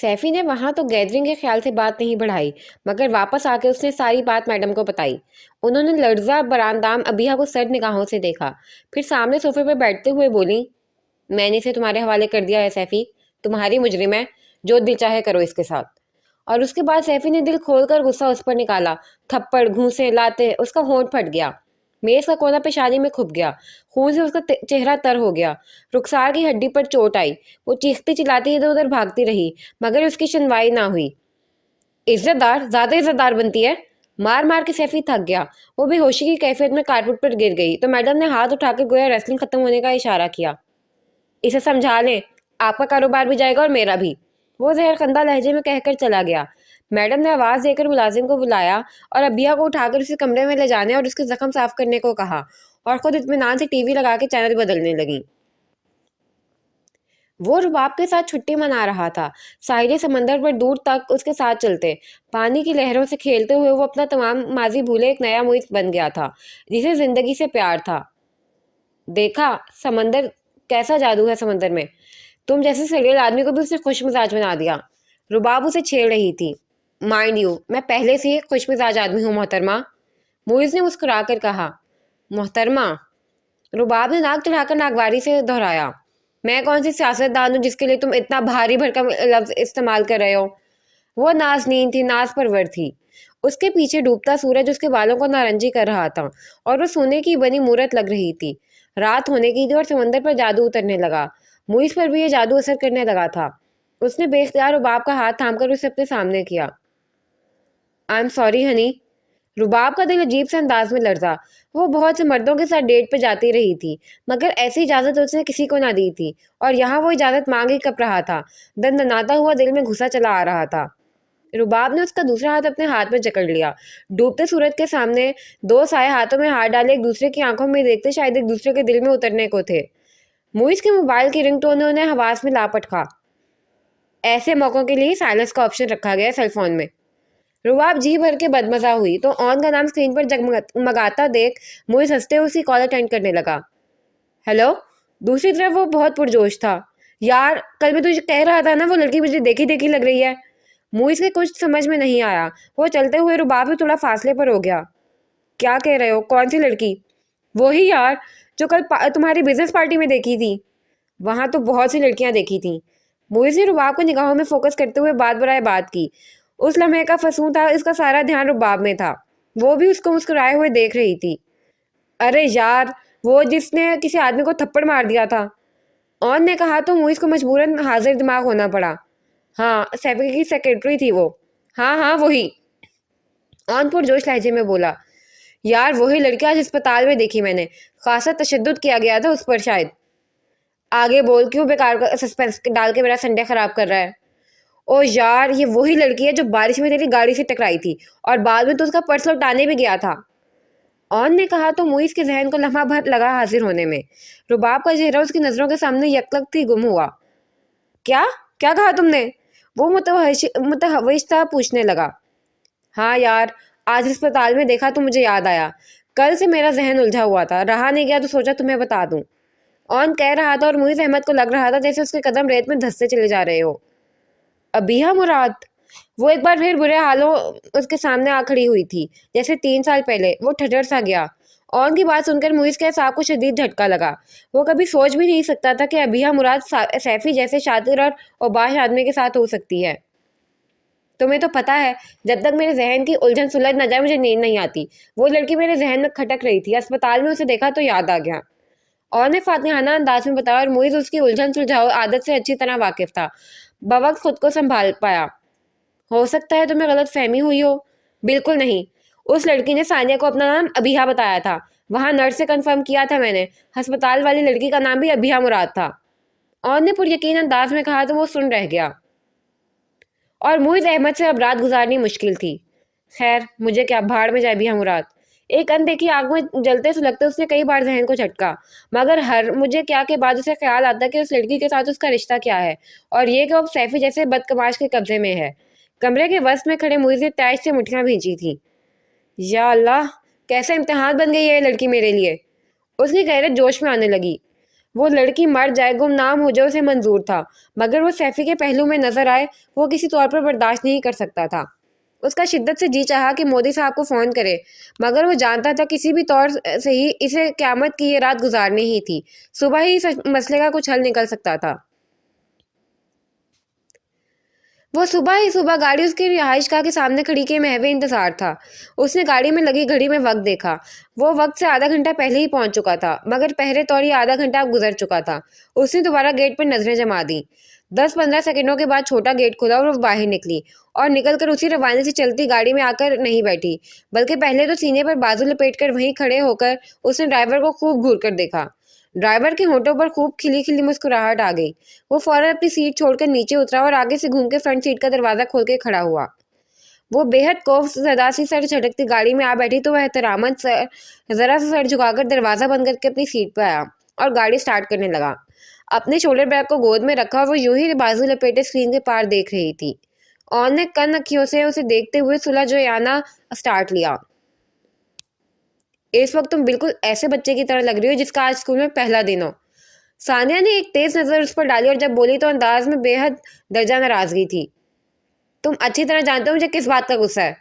सैफी ने वहां तो गैदरिंग के ख्याल से बात नहीं बढ़ाई, मगर वापस आके उसने सारी बात मैडम को बताई। उन्होंने लर्जा बरामदाम अबिया को सर्द निगाहों से देखा, फिर सामने सोफे पर बैठते हुए बोली, मैंने इसे तुम्हारे हवाले कर दिया है सैफी, तुम्हारी मुजरिम है, जो दिल चाहे करो इसके साथ। और उसके बाद सैफी ने दिल खोलकर गुस्सा उस पर निकाला। थप्पड़, घूंसे, लाते, उसका होंठ फट गया। मेज का कोना पेशानी में खुप गया। खून से उसका चेहरा तर हो गया। रुखसार की हड्डी पर चोट आई। वो चीखती चिल्लाती इधर उधर भागती रही, मगर उसकी सुनवाई ना हुई। इज्जतदार ज्यादा इज्जतदार बनती है। मार मार के सैफी थक गया। वो बेहोशी की कैफियत में कारपेट पर गिर गई तो मैडम ने हाथ उठाकर गोया रेसलिंग खत्म होने का इशारा किया। इसे समझा लें, आपका कारोबार भी जाएगा और मेरा भी, वो जहरखंदा लहजे में कहकर चला गया। मैडम ने आवाज देकर मुलाजिम को बुलाया और अबिया को उठाकर उसे कमरे में ले जाने और उसके जख्म साफ करने को कहा, और खुद इत्मीनान से टीवी लगा के चैनल बदलने लगी। वो रुबाब के साथ छुट्टी मना रहा था। साहिल समंदर पर दूर तक उसके साथ चलते, पानी की लहरों से खेलते हुए वो अपना तमाम माजी भूले एक नया मुइज़ बन गया था, जिसे जिंदगी से प्यार था। देखा समंदर, कैसा जादू है समंदर में। तुम जैसे सड़ेल आदमी को भी उसने खुश मिजाज बना दिया। रुबाब उसे छेड़ रही थी। माइंड यू, मैं पहले से ही खुश मिजाज आदमी हूँ मोहतरमा, मुइज़ ने मुस्कुरा कर कहा। मोहतरमा, रुबाब ने नाक चढ़ाकर नागवारी से दोहराया। मैं कौन सी सियासतदान हूँ जिसके लिए तुम इतना भारी भरकम लफ्ज इस्तेमाल कर रहे हो। वो नाज़नीन थी, नाज परवर थी। उसके पीछे डूबता सूरज उसके बालों को नारंगी कर रहा था और वो सोने की बनी मूरत लग रही थी। रात होने की थी और समंदर पर जादू उतरने लगा। मुइज़ पर भी ये जादू असर करने लगा था। उसने बेख्तियार रुबाब का हाथ थामकर उसे अपने सामने किया। I am sorry honey. Rubab का दिल अजीब से अंदाज में लर्जा। वो बहुत से मर्दों के साथ डेट पे जाती रही थी, मगर ऐसी इजाज़त उसने किसी को ना दी थी, और यहाँ वो इजाज़त मांग ही कप रहा था। दनदनाता हुआ दिल में घुसा चला आ रहा था। रुबाब ने उसका दूसरा हाथ अपने हाथ में जकड़ लिया। डूबते सूरज के सामने दो साए हाथों में हाथ डाले एक दूसरे की आंखों में देखते शायद एक दूसरे के दिल में उतरने को थे। मुइज़ के मोबाइल की रिंगटोन ने उन्हें हवास में लापट खा। ऐसे मौकों के लिए साइलेंस का ऑप्शन रखा गया है सेलफोन में। रुबाब जी भर के बदमजा हुई तो ऑन का नाम स्क्रीन पर जगमगाता देख मुइज़ हंसते हुए उसकी कॉल अटेंड करने लगा। हेलो। दूसरी तरफ वो बहुत पुरजोश था। यार, कल मैं तुझे कह रहा था ना, वो लड़की मुझे देखी देखी लग रही है। मुइज़ के कुछ समझ में नहीं आया। वो चलते हुए रुबाब से थोड़ा फासले पर हो गया। क्या कह रहे हो, कौन सी लड़की? वही यार, जो कल तुम्हारी बिजनेस पार्टी में देखी थी। वहां तो बहुत सी लड़कियां देखी थी। मुइज़ ने रुबाब को निगाहों में फोकस करते हुए बात बराए बात की। उस लम्हे का फसूं था, इसका सारा ध्यान रुबाब में था। वो भी उसको मुस्कुराए हुए देख रही थी। अरे यार, वो जिसने किसी आदमी को थप्पड़ मार दिया था। ऑन ने कहा तो मुइज़ को मजबूरन हाजिर दिमाग होना पड़ा। हाँ, सैफी की सेक्रेटरी थी वो। हाँ हाँ वही। ऑन पुरजोश लहजे में बोला। यार वही लड़की आज अस्पताल में देखी मैंने। खासा तशद्दुद किया गया था उस पर शायद। आगे बोल, क्यों बेकार का सस्पेंस डाल के मेरा संडे खराब कर रहा है? ओ यार, ये वही लड़की है जो बारिश में तेरी गाड़ी से टकराई थी और बाद में तो उसका पर्स लौटाने भी गया था। ऑन ने कहा तो मुइज़ के जहन को लम्हा भर लगा हाजिर होने में। रुबाब का चेहरा उसकी नजरों के सामने यकलक गुम हुआ। क्या क्या कहा तुमने? वो मुतहविशता पूछने लगा। हाँ यार, आज अस्पताल में देखा तो मुझे याद आया। कल से मेरा जहन उलझा हुआ था, रहा नहीं गया तो सोचा तुम्हें बता दूं। ऑन कह रहा था और मुइज़ अहमद को लग रहा था जैसे उसके कदम रेत में धंसते चले जा रहे हो। अबिहा मुराद। वो एक बार फिर बुरे हालों उसके सामने आ खड़ी हुई थी, जैसे 3 साल पहले। वो ठठर सा गया। ऑन की बात सुनकर मुइज़ के साहब को शदीद झटका लगा। वो कभी सोच भी नहीं सकता था कि अबिहा मुराद सैफी जैसे शातिर और ओबाश आदमी के साथ हो सकती है। तुम्हें तो पता है, जब तक मेरे जहन की उलझन सुलझ न जाए मुझे नींद नहीं आती। वो लड़की मेरे जहन में खटक रही थी। अस्पताल में उसे देखा तो याद आ गया। और ने फातिहाना अंदाज में बताया और मुइज़ उसकी उलझन सुलझाओ आदत से अच्छी तरह वाकिफ था। बवक्त खुद को संभाल पाया। हो सकता है तुम्हें गलत फहमी हुई हो। बिल्कुल नहीं। उस लड़की ने सानिया को अपना नाम अबिहा बताया था। वहां नर्स से कंफर्म किया था मैंने। अस्पताल वाली लड़की का नाम भी अबिहा मुराद था। और ने पुरयकीन अंदाज में कहा तो वो सुन रह गया। और मुइज़ अहमद से अब रात गुजारनी मुश्किल थी। खैर, मुझे क्या, भाड़ में जाए अबिहा मुराद। एक अनदेखी आग में जलते सुलगते उसने कई बार जहन को झटका, मगर हर मुझे क्या के बाद उसे ख्याल आता कि उस लड़की के साथ उसका रिश्ता क्या है, और ये कि वो अब सैफी जैसे बदकमाश के कब्जे में है। कमरे के वस्त में खड़े मुइज़ ने तैश से मुठ्ठियां भींची थी। या अल्लाह, कैसा इम्तिहान बन गई है ये लड़की मेरे लिए। उसकी गैरत जोश में आने लगी। وہ لڑکی مر جائے، گمنام ہو جائے، اسے منظور تھا، مگر وہ سیفی کے پہلو میں نظر آئے وہ کسی طور پر برداشت نہیں کر سکتا تھا۔ اس کا شدت سے جی چاہا کہ مودی صاحب کو فون کرے، مگر وہ جانتا تھا کسی بھی طور سے ہی اسے قیامت کی یہ رات گزارنی ہی تھی، صبح ہی اس مسئلے کا کچھ حل نکل سکتا تھا۔ وہ صبح ہی صبح گاڑی اس کی رہائش گاہ کے سامنے کھڑی کے محو انتظار تھا۔ اس نے گاڑی میں لگی گھڑی میں وقت دیکھا، وہ وقت سے آدھا گھنٹہ پہلے ہی پہنچ چکا تھا، مگر پہلے طور ہی آدھا گھنٹہ اب گزر چکا تھا۔ اس نے دوبارہ گیٹ پر نظریں جما دیں۔ 10-15 سیکنڈوں کے بعد چھوٹا گیٹ کھلا اور وہ باہر نکلی، اور نکل کر اسی روانی سے چلتی گاڑی میں آ کر نہیں بیٹھی، بلکہ پہلے تو سینے پر بازو لپیٹ کر وہیں کھڑے ہو کر اس نے ڈرائیور کو خوب گھور کر دیکھا۔ ڈرائیور کے ہونٹوں پر خوب کھلی کھلی مسکراہٹ آ گئی۔ وہ فوراً اپنی سیٹ چھوڑ کر نیچے اترا اور آگے سے گھوم کے فرنٹ سیٹ کا دروازہ کھول کے کھڑا ہوا۔ وہ بے حد خوف زدہ سی سر جھٹکتی گاڑی میں آ بیٹھی تو وہ احتراماً ذرا سا سر جھکا کر دروازہ بند کر کے اپنی سیٹ پہ آیا اور گاڑی سٹارٹ کرنے لگا۔ اپنے شولڈر بیگ کو گود میں رکھا، وہ یوں ہی بازو لپیٹے اسکرین کے پار دیکھ رہی تھی۔ اون نے کن اکھیوں سے اسے دیکھتے ہوئے سلجھ جویانہ سٹارٹ لیا۔ اس وقت تم بالکل ایسے بچے کی طرح لگ رہی ہو جس کا آج اسکول میں پہلا دن ہو۔ ثانیہ نے ایک تیز نظر اس پر ڈالی اور جب بولی تو انداز میں بے حد درجہ ناراضگی تھی۔ تم اچھی طرح جانتے ہو مجھے کس بات کا غصہ ہے۔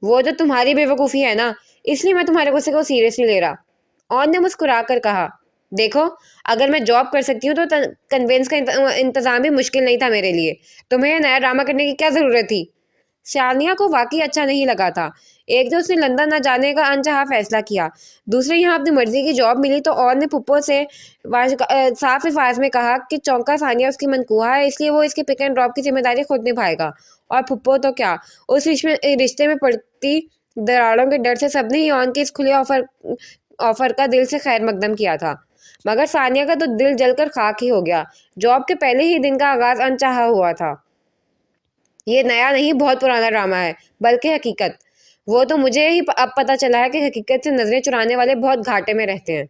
وہ جو تمہاری بے وقوفی ہے نا، اس لیے میں تمہارے غصے کو سیریسلی لے رہا۔ اون نے مسکرا کر کہا، دیکھو اگر میں جاب کر سکتی ہوں تو کنوینس کا انتظام بھی مشکل نہیں تھا میرے لیے، تمہیں نیا ڈرامہ کرنے کی کیا ضرورت تھی۔ ثانیہ کو واقعی اچھا نہیں لگا تھا۔ ایک تو اس نے لندن نہ جانے کا انچاہا فیصلہ کیا، دوسرے یہاں اپنی مرضی کی جاب ملی تو اون نے پھپھو سے صاف الفاظ میں کہا کہ چونکا ثانیہ اس کی منقوہ ہے، اس لیے وہ اس کے پک اینڈ ڈراپ کی ذمہ داری خود نبھائے گا۔ اور پھپھو تو کیا، اس رشتے میں پڑتی دراڑوں کے ڈر سے سب نے ہی اون کے اس کھلے آفر کا دل سے خیر مقدم کیا تھا، مگر ثانیہ کا تو دل جل کر خاک ہی ہو گیا۔ جاب کے پہلے ہی دن کا آغاز انچاہا ہوا تھا۔ یہ نیا نہیں، بہت پرانا ڈرامہ ہے، بلکہ حقیقت۔ وہ تو مجھے ہی اب پتہ چلا ہے کہ حقیقت سے نظریں چرانے والے بہت گھاٹے میں رہتے ہیں۔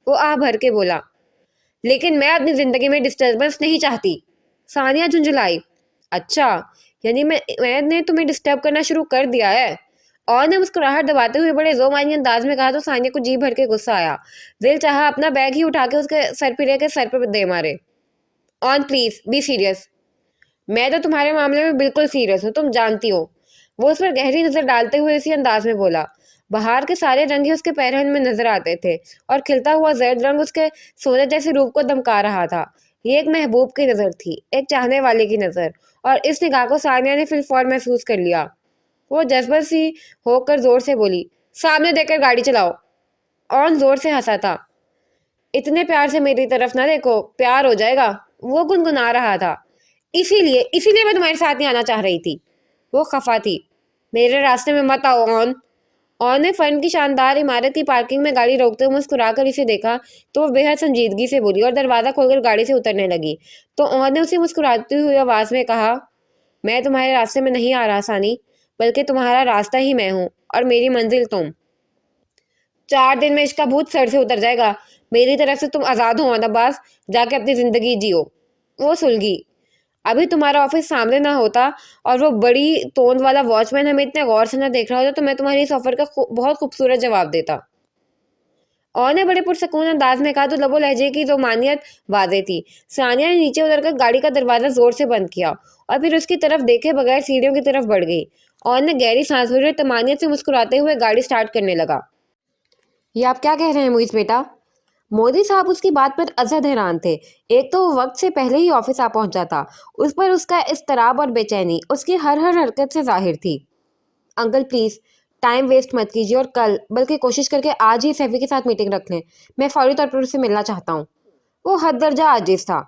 وہ آہ بھر کے بولا، لیکن میں اپنی زندگی میں ڈسٹربنس نہیں چاہتی۔ ثانیہ جھنجھلائی، اچھا یعنی میں نے تمہیں ڈسٹرب کرنا شروع کر دیا ہے؟ اور نے مسکراہٹ دباتے ہوئے بڑے ذومانی انداز میں کہا تو ثانیہ کو جی بھر کے غصہ آیا، دل چاہا اپنا بیگ ہی اٹھا کے اس کے سر پھرے کے سر پہ دے مارے۔ آن پلیز بی سیریس۔ میں تو تمہارے معاملے میں بالکل سیریس ہوں، تم جانتی ہو۔ وہ اس پر گہری نظر ڈالتے ہوئے اسی انداز میں بولا۔ بہار کے سارے رنگ ہی اس کے پیرہن میں نظر آتے تھے اور کھلتا ہوا زرد رنگ اس کے سونے جیسے روپ کو دمکا رہا تھا۔ یہ ایک محبوب کی نظر تھی، ایک چاہنے والے کی نظر، اور اس نگاہ کو ثانیہ نے فی الفور محسوس کر لیا۔ وہ جذبہ سی ہو کر زور سے بولی، سامنے دیکھ کر گاڑی چلاؤ۔ اون زور سے ہنسا تھا، اتنے پیار سے میری طرف نہ دیکھو، پیار ہو جائے گا۔ وہ گنگنا رہا تھا، اسی لیے میں تمہارے ساتھ نہیں آنا چاہ رہی تھی۔ وہ خفا تھی، میرے راستے میں مت آؤ اون۔ اون نے فرنٹ کی شاندار عمارت کی پارکنگ میں گاڑی روکتے ہوئے مسکرا کر اسے دیکھا تو وہ بے حد سنجیدگی سے بولی اور دروازہ کھول کر گاڑی سے اترنے لگی تو اون نے اسے مسکراتی ہوئی آواز میں کہا، میں تمہارے راستے میں نہیں آ رہا ثانی، بلکہ تمہارا راستہ ہی میں ہوں اور میری منزل تم۔ 4 دن میں اس کا بھوت سر سے اتر جائے گا، میری طرف سے تم آزاد ہو عباس، جا کے اپنی زندگی جیو۔ وہ سلگی، ابھی تمہارا آفس سامنے نہ ہوتا اور وہ بڑی توند والا واچ مین ہمیں اتنے غور سے نہ دیکھ رہا ہوتا تو میں تمہاری اس آفر کا بہت خوبصورت جواب دیتا۔ اور نے بڑے پرسکون انداز میں کہا تو لب و لہجے کی رومانیت واضح تھی۔ ثانیہ نے نیچے اتر کر گاڑی کا دروازہ زور سے بند کیا اور پھر اس کی طرف دیکھے بغیر سیڑھیوں کی طرف بڑھ گئی۔ اور نے گہری سانس بھری اور طمانینت سے مسکراتے ہوئے گاڑی سٹارٹ کرنے لگا۔ یہ آپ کیا کہہ رہے ہیں معیز بیٹا؟ مودی صاحب اس کی بات پر ازحد حیران تھے۔ ایک تو وہ وقت سے پہلے ہی آفس آ پہنچا تھا، اس پر اس کا اضطراب اور بے چینی اس کی ہر حرکت سے ظاہر تھی۔ انکل پلیز ٹائم ویسٹ مت کیجیے اور کل بلکہ کوشش کر کے آج ہی سیفی کے ساتھ میٹنگ رکھ لیں، میں فوری طور پر اس سے ملنا چاہتا ہوں۔ وہ حد درجہ عاجز تھا۔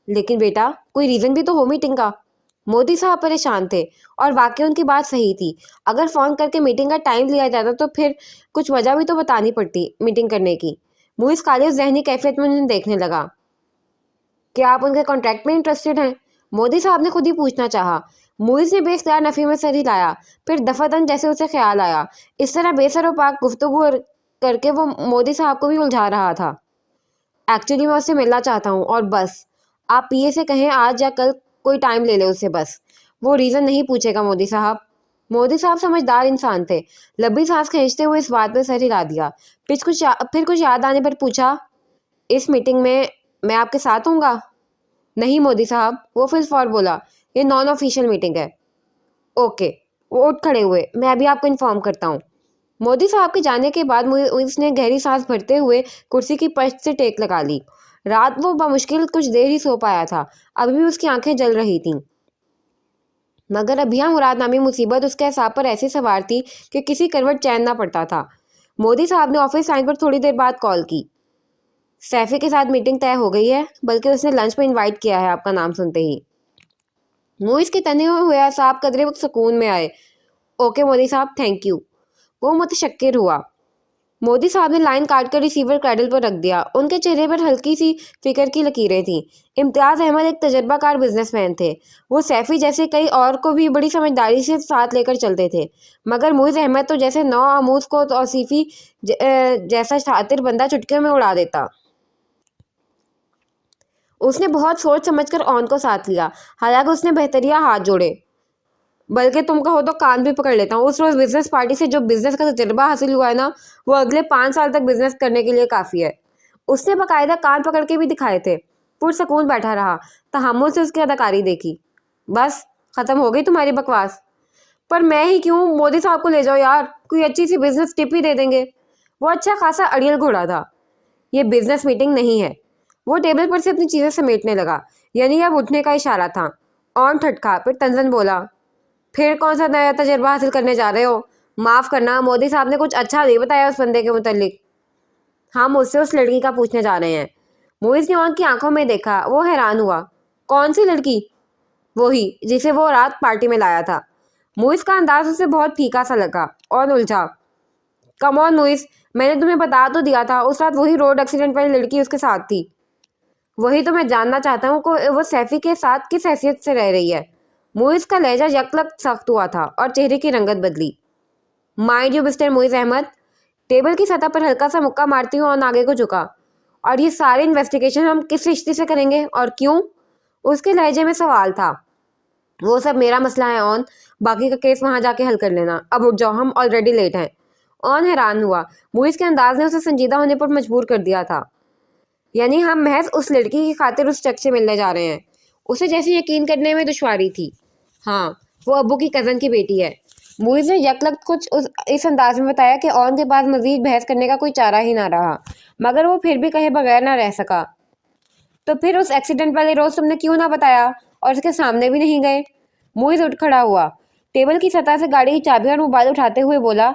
لیکن بیٹا کوئی ریزن بھی تو ہو میٹنگ کا۔ مودی صاحب پریشان تھے اور واقعی ان کی بات صحیح تھی، اگر فون کر کے میٹنگ کا ٹائم لیا جاتا تو پھر کچھ وجہ بھی تو بتانی پڑتی میٹنگ کرنے کی۔ موئز خالص ذہنی کیفیت میں انہیں دیکھنے لگا۔ کیا آپ ان کے کانٹریکٹ میں انٹرسٹڈ ہیں؟ مودی صاحب نے خود ہی پوچھنا چاہا۔ موئز نے بے اختیار نفی میں سر ہلایا، پھر دفعتاً جیسے اسے خیال آیا۔ اس طرح بے سر و پاک گفتگو کر کے وہ مودی صاحب کو بھی الجھا رہا تھا۔ ایکچولی میں اس سے ملنا چاہتا ہوں اور بس، آپ پی اے سے کہیں آج یا کل کوئی ٹائم لے لے اس سے، بس وہ ریزن نہیں پوچھے گا مودی صاحب۔ مودی صاحب سمجھدار انسان تھے، لمبی سانس کھینچتے ہوئے اس بات پہ سر ہلا دیا، پھر کچھ یاد آنے پر پوچھا، اس میٹنگ میں آپ کے ساتھ ہوں گا؟ نہیں مودی صاحب، وہ فل فور بولا، یہ نان آفیشیل میٹنگ ہے۔ اوکے، وہ اٹھ کھڑے ہوئے، میں ابھی آپ کو انفارم کرتا ہوں۔ مودی صاحب کے جانے کے بعد اس نے گہری سانس بھرتے ہوئے کرسی کی پشت سے ٹیک لگا لی۔ رات وہ بمشکل کچھ دیر ہی سو پایا تھا، ابھی بھی اس کی آنکھیں جل رہی تھیں، مگر ابھیاں مراد نامی مصیبت اس کے اعصاب پر ایسی سوار تھی کہ کسی کروٹ چین نہ پڑتا تھا۔ مودی صاحب نے آفس لائن پر تھوڑی دیر بعد کال کی۔ سیفی کے ساتھ میٹنگ طے ہو گئی ہے، بلکہ اس نے لنچ پہ انوائٹ کیا ہے آپ کا نام سنتے ہی۔ موئز کے تنے ہوئے اعصاب قدرے وقت سکون میں آئے۔ اوکے مودی صاحب، تھینک یو۔ وہ متشکر ہوا۔ مودی صاحب نے لائن کاٹ کر ریسیور کریڈل پر رکھ دیا۔ ان کے چہرے پر ہلکی سی فکر کی لکیریں تھیں۔ امتیاز احمد ایک تجربہ کار بزنس مین تھے۔ وہ سیفی جیسے کئی اور کو بھی بڑی سمجھداری سے ساتھ لے کر چلتے تھے، مگر موئز احمد تو جیسے نو آموز کو توصیفی جیسا شاطر بندہ چٹکیوں میں اڑا دیتا۔ اس نے بہت سوچ سمجھ کر اون کو ساتھ لیا، حالانکہ اس نے بہتریا ہاتھ جوڑے۔ بلکہ تم کہو تو کان بھی پکڑ لیتا ہوں، اس روز بزنس پارٹی سے جو بزنس کا تجربہ حاصل ہوا ہے نا، وہ اگلے 5 سال تک بزنس کرنے کے لیے کافی ہے۔ اس نے باقاعدہ کان پکڑ کے بھی دکھائے تھے۔ پرسکون بیٹھا رہا، تحمل سے اس کی اداکاری دیکھی۔ بس ختم ہو گئی تمہاری بکواس؟ پر میں ہی کیوں، مودی صاحب کو لے جاؤ یار، کوئی اچھی سی بزنس ٹپ ہی دے دیں گے۔ وہ اچھا خاصا اڑیل گھوڑا تھا۔ یہ بزنس میٹنگ نہیں ہے۔ وہ ٹیبل پر سے اپنی چیزیں سمیٹنے لگا، یعنی اب اٹھنے کا اشارہ تھا۔ اون ٹھٹکا، پھر تنزن بولا، پھر کون سا نیا تجربہ حاصل کرنے جا رہے ہو؟ معاف کرنا، مودی صاحب نے کچھ اچھا نہیں بتایا اس بندے کے متعلق۔ ہم اس سے اس لڑکی کا پوچھنے جا رہے ہیں۔ موئز نے اون کی آنکھوں میں دیکھا، وہ حیران ہوا۔ کون سی لڑکی؟ وہی جسے وہ رات پارٹی میں لایا تھا۔ موئز کا انداز اسے بہت پھیکا سا لگا۔ اون الجھا، کم آن موئز، میں نے تمہیں بتا تو دیا تھا، اس رات وہی روڈ ایکسیڈنٹ والی لڑکی اس کے ساتھ تھی۔ وہی تو میں جاننا چاہتا ہوں کہ وہ سیفی کے ساتھ کس حیثیت سے رہ رہی ہے۔ موئز کا لہجہ یکلخت سخت ہوا تھا اور چہرے کی رنگت بدلی۔ Mind you mister Moiz Ahmed. Table کی سطح پر ہلکا سا مکہ مارتی ہوں اور آگے کو جھکا۔ اور یہ ساری انویسٹیگیشن ہم کس رشتے سے کریں گے اور کیوں؟ اس کے لہجے میں سوال تھا۔ وہ سب میرا مسئلہ ہے اون، باقی کا کیس وہاں جا کے حل کر لینا۔ اب اٹھ جاؤ، ہم آلریڈی لیٹ ہیں۔ اون حیران ہوا، موئز کے انداز نے اسے سنجیدہ ہونے پر مجبور کر دیا تھا۔ یعنی ہم محض اس لڑکی کی خاطر اس شخص سے ملنے جا رہے ہیں؟ اسے جیسے یقین کرنے میں دشواری تھی۔ ہاں، وہ ابو کی کزن کی بیٹی ہے۔ موئز نے یکلخت کچھ اس انداز میں بتایا کہ اون کے پاس مزید بحث کرنے کا کوئی چارہ ہی نہ رہا، مگر وہ پھر بھی کہے بغیر نہ رہ سکا۔ تو پھر اس ایکسیڈنٹ والے روز تم نے کیوں نہ بتایا اور اس کے سامنے بھی نہیں گئے؟ موئز اٹھ کھڑا ہوا، ٹیبل کی سطح سے گاڑی کی چابیاں اور موبائل اٹھاتے ہوئے بولا،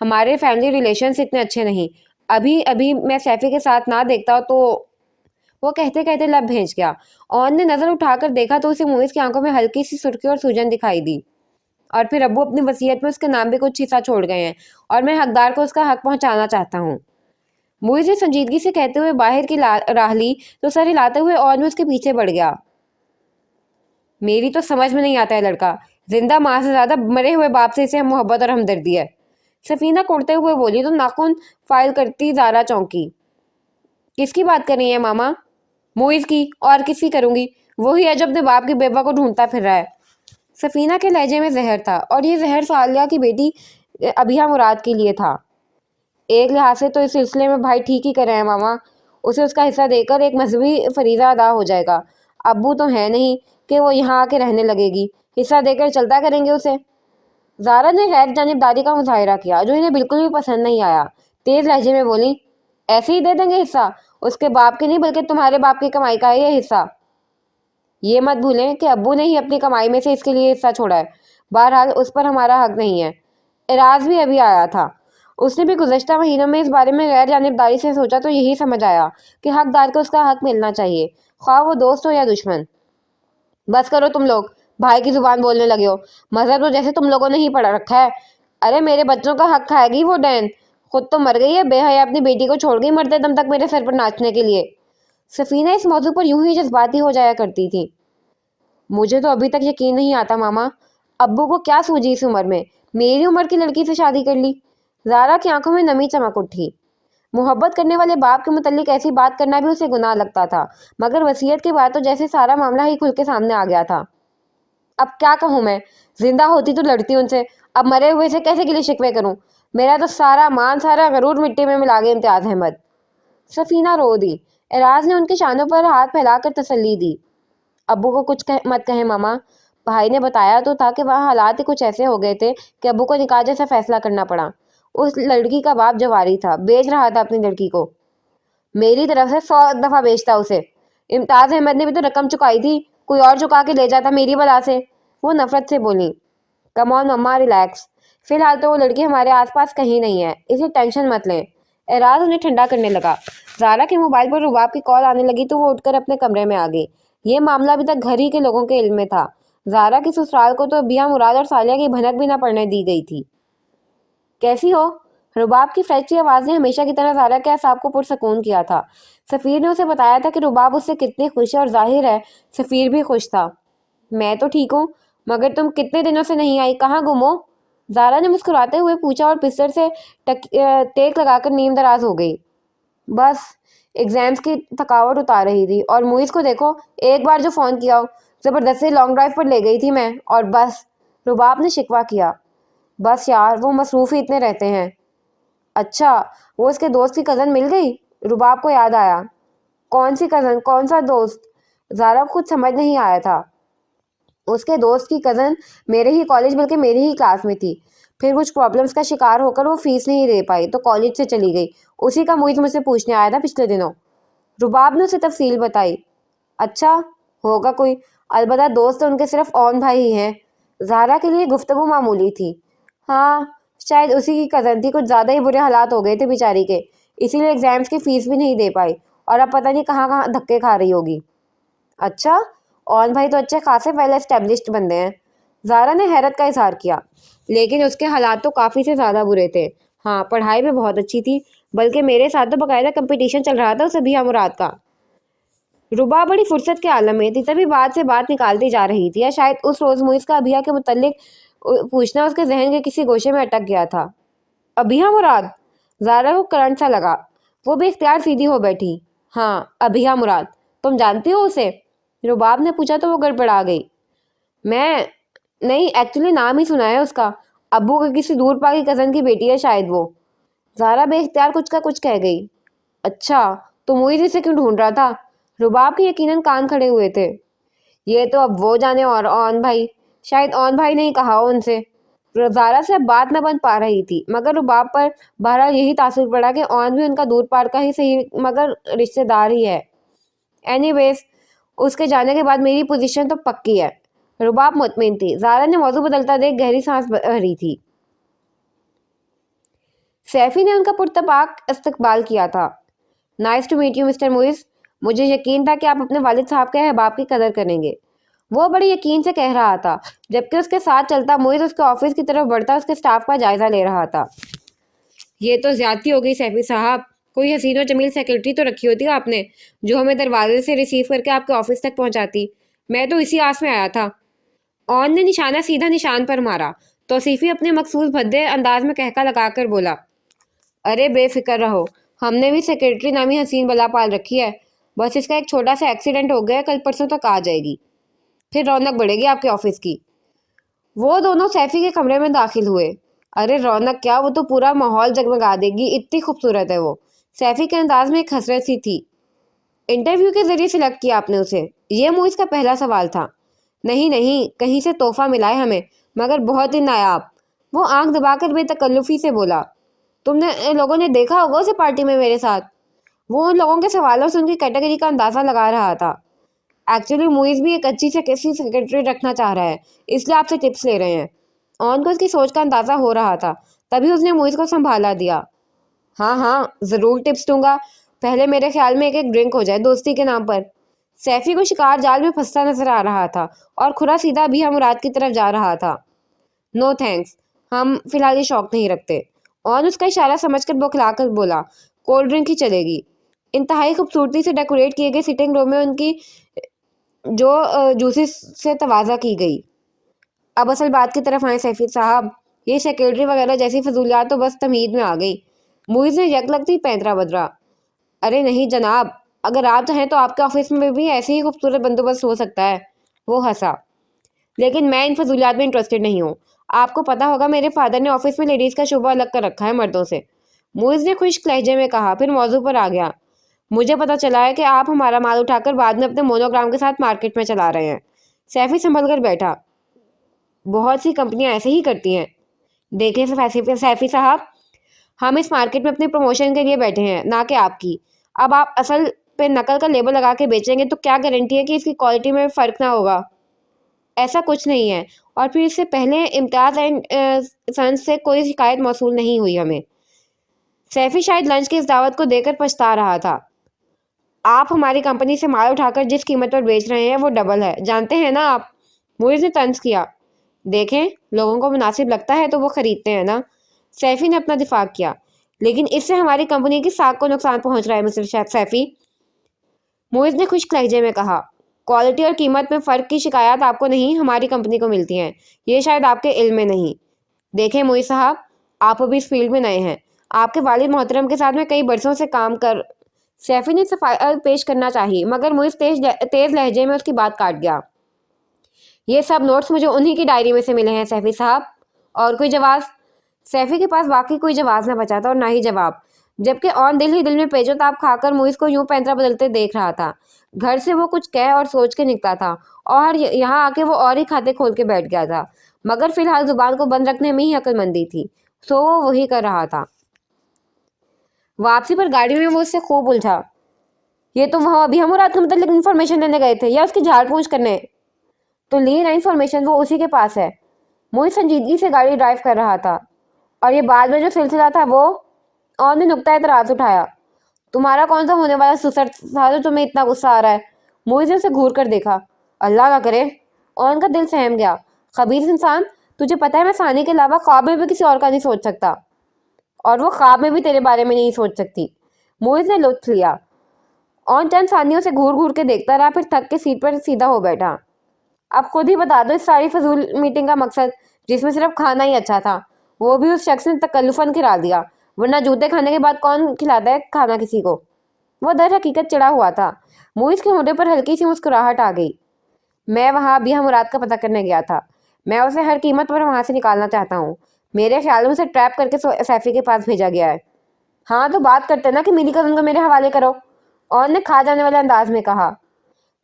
ہمارے فیملی ریلیشنز اتنے اچھے نہیں، ابھی میں سیفی کے ساتھ نہ دیکھتا تو۔ وہ کہتے کہتے لب بھیج گیا۔ اون نے نظر اٹھا کر دیکھا تو اسے موئز کی آنکھوں میں ہلکی سی سرخی اور سوجن دکھائی دی۔ اور پھر ابو اپنی وصیت میں اس کے نام بھی کچھ حصہ چھوڑ گئے ہیں اور میں حقدار کو اس کا حق پہنچانا چاہتا ہوں۔ موئز نے سنجیدگی سے کہتے ہوئے باہر کی راہ لی تو سر ہلاتے ہوئے اون میں اس کے پیچھے بڑھ گیا۔ میری تو سمجھ میں نہیں آتا ہے لڑکا، زندہ ماں سے زیادہ مرے ہوئے باپ سے اسے محبت اور ہمدردی ہے۔ سفینہ کوڑتے ہوئے بولی تو ناخن فائل کرتی زارا چونکی۔ کس کی بات کر رہی ہیں ماما؟ موئز کی، اور کس کی کروں گی؟ وہی ہے جو اپنے باپ کی بیوہ کو ڈھونڈتا پھر رہا ہے۔ سفینہ کے لہجے میں زہر تھا، اور یہ زہر سعالیہ کی بیٹی ابھیہ مراد کے لیے تھا۔ ایک لحاظ سے تو اس سلسلے میں بھائی ٹھیک ہی کر رہے ہیں ماما، اسے اس کا حصہ دے کر ایک مذہبی فریضہ ادا ہو جائے گا۔ ابو تو ہے نہیں کہ وہ یہاں آ کے رہنے لگے گی، حصہ دے کر چلتا کریں گے اسے۔ زارا نے غیر جانبداری کا مظاہرہ کیا جو انہیں بالکل بھی پسند نہیں آیا۔ تیز لہجے میں بولی، ایسے ہی دے دیں گے حصہ؟ اس کے باپ کے نہیں بلکہ تمہارے باپ کی کمائی کا ہے یہ حصہ۔ یہ مت بھولیں کہ ابو نے ہی اپنی کمائی میں سے اس کے لیے حصہ چھوڑا ہے۔ بہرحال اس پر ہمارا حق نہیں ہے۔ اعراض بھی ابھی آیا تھا۔ اس نے بھی گزشتہ مہینوں میں اس بارے میں غیر جانبداری سے سوچا تو یہی سمجھ آیا کہ حقدار کو اس کا حق ملنا چاہیے، خواہ وہ دوست ہو یا دشمن۔ بس کرو تم لوگ، بھائی کی زبان بولنے لگے ہو۔ مذہب تو جیسے تم لوگوں نے ہی پڑھا رکھا ہے۔ ارے میرے بچوں کا حق کھائے گی وہ ڈین، خود تو مر گئی ہے، بے حیا اپنی بیٹی کو چھوڑ گئی مرتے دم تک میرے سر پر ناچنے کے لیے۔ سفینہ اس موضوع پر یوں ہی جذباتی ہو جایا کرتی تھی۔ مجھے تو ابھی تک یقین نہیں آتا ماما، ابو کو کیا سوجی اس عمر میں، میری عمر کی لڑکی سے شادی کر لی۔ زارا کی آنکھوں میں نمی چمک اٹھی۔ محبت کرنے والے باپ کے متعلق ایسی بات کرنا بھی اسے گناہ لگتا تھا، مگر وصیت کے بعد تو جیسے سارا معاملہ ہی کھل کے سامنے آ گیا تھا۔ اب کیا کہوں میں، زندہ ہوتی تو لڑتی ان سے، اب مرے ہوئے سے کیسے گلے شکوے کروں؟ میرا تو سارا مان، سارا غرور مٹی میں ملا گئے امتیاز احمد۔ سفینہ رو دی۔ एराज ने उनके शानों पर हाथ फैलाकर तसल्ली दी। अब्बू को कुछ मत कहे मामा, भाई ने बताया तो था कि वहाँ हालात ही कुछ ऐसे हो गए थे कि अब्बू को निकाह जैसा फैसला करना पड़ा। उस लड़की का बाप जवारी था, बेच रहा था अपनी लड़की को। मेरी तरफ से 100 दफा बेचता उसे। इम्तियाज अहमद ने भी तो रकम चुकाई थी, कोई और चुका के ले जाता मेरी वजह से। वो नफरत से बोली। Come on mama, relax. फिलहाल तो वो लड़की हमारे आसपास कहीं नहीं है, इसे टेंशन मत लें। एराज उन्हें ठंडा करने लगा। ज़ारा के मोबाइल पर रुबाब की कॉल आने लगी तो वो उठकर अपने कमरे में आ गई। ये मामला अभी तक घर ही के लोगों के इल्म में था। ज़ारा की ससुराल को तो बिया मुराद और सालिया की भनक भी ना पड़ने दी गई थी। कैसी हो? रुबाब की फ्रेची आवाज़ ने हमेशा की तरह ज़ारा के असाब को पुरसकून किया था। सफ़ीर ने उसे बताया था कि रुबाब उससे कितनी खुश है और जाहिर है सफ़ीर भी खुश था। मैं तो ठीक हूँ, मगर तुम कितने दिनों से नहीं आई, कहाँ गुम हो? ज़ारा ने मुस्कुराते हुए पूछा और बिस्तर से टेक लगाकर नींद दराज हो गई। बस एग्जाम्स की थकावट उतार रही थी, और मुइज़ को देखो, एक बार जो फ़ोन किया हो, ज़बरदस्ती लॉन्ग ड्राइव पर ले गई थी मैं, और बस। रुबाब ने शिकवा किया। बस यार, वो मसरूफ़ ही इतने रहते हैं। अच्छा, वो उसके दोस्त की कज़न मिल गई? रुबाब को याद आया। कौन सी कज़न, कौन सा दोस्त? ज़ारा को कुछ समझ नहीं आया था। उसके दोस्त की कज़न मेरे ही कॉलेज बल्कि मेरी ही क्लास में थी। फिर कुछ प्रॉब्लम्स का शिकार होकर वो फीस नहीं दे पाई तो कॉलेज से चली गई। उसी का मुझे मुझसे पूछने आया था पिछले दिनों। रुबाब ने उसे तफसील बताई। अच्छा, होगा कोई। अलबत्ता दोस्त उनके सिर्फ ऑन भाई ही हैं। ज़ारा के लिए गुफ्तगू मामूली थी। हाँ, शायद उसी की कज़न थी, कुछ ज़्यादा ही बुरे हालात हो गए थे बेचारी के, इसीलिए एग्ज़ाम्स की फ़ीस भी नहीं दे पाई, और अब पता नहीं कहाँ कहाँ धक्के खा रही होगी। अच्छा, ऑन भाई तो अच्छे खासे वेल एस्टेब्लिश्ड बंदे हैं। ज़ारा ने हैरत का इजहार किया। लेकिन उसके हालात तो काफ़ी से ज़्यादा बुरे थे। हाँ, पढ़ाई में बहुत अच्छी थी, बल्कि मेरे साथ तो बाकायदा कंपटीशन चल रहा था उसे भी मुराद का। रुबा बड़ी फुर्सत के आलम में थी, तभी बात से बात निकालती जा रही थी, या शायद उस रोज़ मुइज़ का अभिया के मुतल्लिक पूछना उसके जहन के किसी गोशे में अटक गया था। अभिया मुराद? ज़ारा को करंट सा लगा। वो भी इख्तियार सीधी हो बैठी। हाँ, अभिया मुराद। तुम जानती हो उसे? रुबाब ने पूछा तो वो गड़बड़ा गई। मैं नहीं, एक्चुअली नाम ही सुना है उसका। अब्बू के किसी दूर पाकी कज़न की बेटी है शायद वो। ज़ारा बेइख्तियार कुछ का कुछ कह गई। अच्छा, तो मुइज़ इसे क्यों ढूंढ रहा था? रुबाब के यकीनन कान खड़े हुए थे। ये तो अब वो जाने, और ऑन भाई, शायद ऑन भाई ने ही कहा हो उनसे। ज़ारा से अब बात न बन पा रही थी, मगर रुबाब पर बहरहाल यही तासुर पड़ा कि ऑन भी उनका दूर पार का ही सही मगर रिश्तेदार ही है। एनीवेज, उसके जाने के बाद मेरी पोजीशन तो पक्की है। रुबाब मुतमिन थी। ज़ारा ने मौजू बदलता देख गहरी सांस भरी थी। सैफी ने उनका पुरतपाक इस्तकबाल किया था। Nice to meet you mister Muiz. मुझे यकीन था कि आप अपने वालिद साहब के अहबाब की कदर करेंगे। वो बड़े यकीन से कह रहा था, जबकि उसके साथ चलता मुइज़ उसके ऑफिस की तरफ बढ़ता उसके स्टाफ का जायजा ले रहा था। ये तो ज्यादती हो गई सैफी साहब। कोई हसीन और जमील सेक्रेटरी तो रखी होती आपने, जो हमें दरवाजे से रिसीव करके आपके ऑफिस तक पहुंचाती। मैं तो इसी आस में आया था। ऑन ने निशाना सीधा निशान पर मारा। तौसीफी अपने मखसूस भद्दे अंदाज में कहका लगाकर बोला, अरे बेफिक्र रहो, हमने भी सेक्रेटरी नामी हसीन बला पाल रखी है। बस इसका एक छोटा सा एक्सीडेंट हो गया, कल परसों तक आ जाएगी, फिर रौनक बढ़ेगी आपके ऑफिस की। वो दोनों सैफी के कमरे में दाखिल हुए। अरे रौनक क्या, वो तो पूरा माहौल जगमगा देगी, इतनी खूबसूरत है वो। सैफी के अंदाज में एक हसरत सी थी। इंटरव्यू के जरिए सिलेक्ट किया आपने उसे? ये मुइज़ का पहला सवाल था। नहीं नहीं, कहीं से तोहफा मिला है हमें, मगर बहुत ही नायाब। वो आंख दबाकर बेतकल्लुफी से बोला। तुमने लोगों ने देखा होगा उसे पार्टी में मेरे साथ। वो उन लोगों के सवालों से उनकी कैटेगरी का अंदाजा लगा रहा था। एक्चुअली मुइज़ भी एक अच्छी से कैसी सेक्रेटरी रखना चाह रहा है, इसलिए आपसे टिप्स ले रहे हैं। ऑन को उसकी सोच का अंदाजा हो रहा था, तभी उसने मुइज़ को संभाला दिया। हाँ हाँ, ज़रूर टिप्स दूंगा। पहले मेरे ख्याल में एक एक ड्रिंक हो जाए दोस्ती के नाम पर। सैफी को शिकार जाल में फंसता नजर आ रहा था, और खुरा सीधा भी हम मुराद की तरफ जा रहा था। नो थैंक्स, हम फिलहाल ये शौक नहीं रखते। और उसका इशारा समझकर बौखलाकर बोला, कोल्ड ड्रिंक ही चलेगी। इंतहाई खूबसूरती से डेकोरेट किए गए सिटिंग रूम में उनकी जो जूसेस से तवाज़ा की गई। अब असल बात की तरफ आए सैफी साहब, ये सेक्रेटरी वगैरह जैसी फजूलियात तो बस तमीद में आ गई। मुइज़ ने यकलगती पैंतरा बदरा। अरे नहीं जनाब, अगर आप चाहें तो आपके ऑफिस में भी ऐसे ही खूबसूरत बंदोबस्त हो सकता है। वो हंसा। लेकिन मैं इन फजूलियात में इंटरेस्टेड नहीं हूँ। आपको पता होगा मेरे फादर ने ऑफिस में लेडीज़ का शुबा अलग कर रखा है मर्दों से। मुइज़ ने खुश्क लहजे में कहा, फिर मौजू पर आ गया। مجھے پتہ چلا ہے کہ آپ ہمارا مال اٹھا کر بعد میں اپنے مونوگرام کے ساتھ مارکیٹ میں چلا رہے ہیں۔ سیفی سنبھل کر بیٹھا۔ بہت سی کمپنیاں ایسے ہی کرتی ہیں۔ دیکھیں سیفی صاحب، ہم اس مارکیٹ میں اپنی پروموشن کے لیے بیٹھے ہیں، نہ کہ آپ کی۔ اب آپ اصل پہ نقل کا لیبل لگا کے بیچیں گے تو کیا گارنٹی ہے کہ اس کی کوالٹی میں فرق نہ ہوگا؟ ایسا کچھ نہیں ہے، اور پھر اس سے پہلے امتیاز اینڈ سنس سے کوئی شکایت موصول نہیں ہوئی ہمیں۔ سیفی شاید لنچ کی اس دعوت کو دے کر پچھتا رہا تھا۔ آپ ہماری کمپنی سے مال اٹھا کر جس قیمت پر بیچ رہے ہیں وہ ڈبل ہے، جانتے ہیں نا آپ؟ موئز نے طنز کیا۔ دیکھیں، لوگوں کو مناسب لگتا ہے تو وہ خریدتے ہیں نا۔ سیفی نے اپنا دفاع کیا۔ لیکن اس سے ہماری کمپنی کی ساکھ کو نقصان پہنچ رہا ہے مسٹر سیفی، موئز نے خشک لہجے میں کہا۔ کوالٹی اور قیمت میں فرق کی شکایات آپ کو نہیں، ہماری کمپنی کو ملتی ہیں۔ یہ شاید آپ کے علم میں نہیں۔ دیکھیں موئز صاحب، آپ ابھی اس فیلڈ میں نئے ہیں۔ آپ کے والد محترم کے ساتھ میں کئی برسوں سے کام کر سیفی نے صفائی پیش کرنا چاہی، مگر موئز تیز لہجے میں اس کی بات کاٹ گیا۔ یہ سب نوٹس مجھے انہی کی ڈائری میں سے ملے ہیں سیفی صاحب۔ اور کوئی جواز؟ سیفی کے پاس واقعی کوئی جواز نہ بچا تھا اور نہ ہی جواب، جبکہ آن دل ہی دل میں پیچو تاب کھا کر موئز کو یوں پینترا بدلتے دیکھ رہا تھا۔ گھر سے وہ کچھ کہہ اور سوچ کے نکلا تھا، اور یہاں آ کے وہ اور ہی کھاتے کھول کے بیٹھ گیا تھا، مگر فی الحال زبان کو بند رکھنے میں ہی عقل مندی تھی، سو وہ وہی کر رہا تھا۔ واپسی پر گاڑی میں وہ اس سے خوب الجھا۔ یہ تو وہ ابھی ہم رات کے متعلق انفارمیشن لینے گئے تھے یا اس کی جھاڑ پونچھ کرنے؟ تو لی نا انفارمیشن، وہ اسی کے پاس ہے۔ موئز سنجیدگی سے گاڑی ڈرائیو کر رہا تھا۔ اور یہ بعد میں جو سلسلہ تھا وہ؟ اور نے نقطہ اعتراض اٹھایا۔ تمہارا کون سا ہونے والا سسر تھا جو تمہیں اتنا غصہ آ رہا ہے؟ موئز نے اسے گھور کر دیکھا۔ اللہ نہ کرے، اور ان کا دل سہم گیا۔ خبیث انسان، تجھے پتہ ہے میں ثانی کے علاوہ خواب میں بھی کسی اور کا نہیں سوچ سکتا، اور وہ خواب میں بھی تیرے بارے میں نہیں سوچ سکتی۔ موئز نے لطف لیا۔ اور چند ثانیوں سے گھور گھور کے دیکھتا رہا، پھر تھک کے سیٹ پر سیدھا ہو بیٹھا۔ اب خود ہی بتا دو اس ساری فضول میٹنگ کا مقصد، جس میں صرف کھانا ہی اچھا تھا، وہ بھی اس شخص نے تکلفاً کرا دیا، ورنہ جوتے کھانے کے بعد کون کھلاتا ہے کھانا کسی کو؟ وہ در حقیقت چڑھا ہوا تھا۔ موئز کے ہونٹوں پر ہلکی سی مسکراہٹ آ گئی۔ میں وہاں بیہ مراد کا پتہ کرنے گیا تھا۔ میں اسے ہر قیمت پر وہاں سے نکالنا چاہتا ہوں۔ میرے خیال میں اسے ٹریپ کر کے سیفی کے پاس بھیجا گیا ہے۔ ہاں تو بات کرتے نا کہ میری کزن کو میرے حوالے کرو، اور نے کھا جانے والے انداز میں کہا۔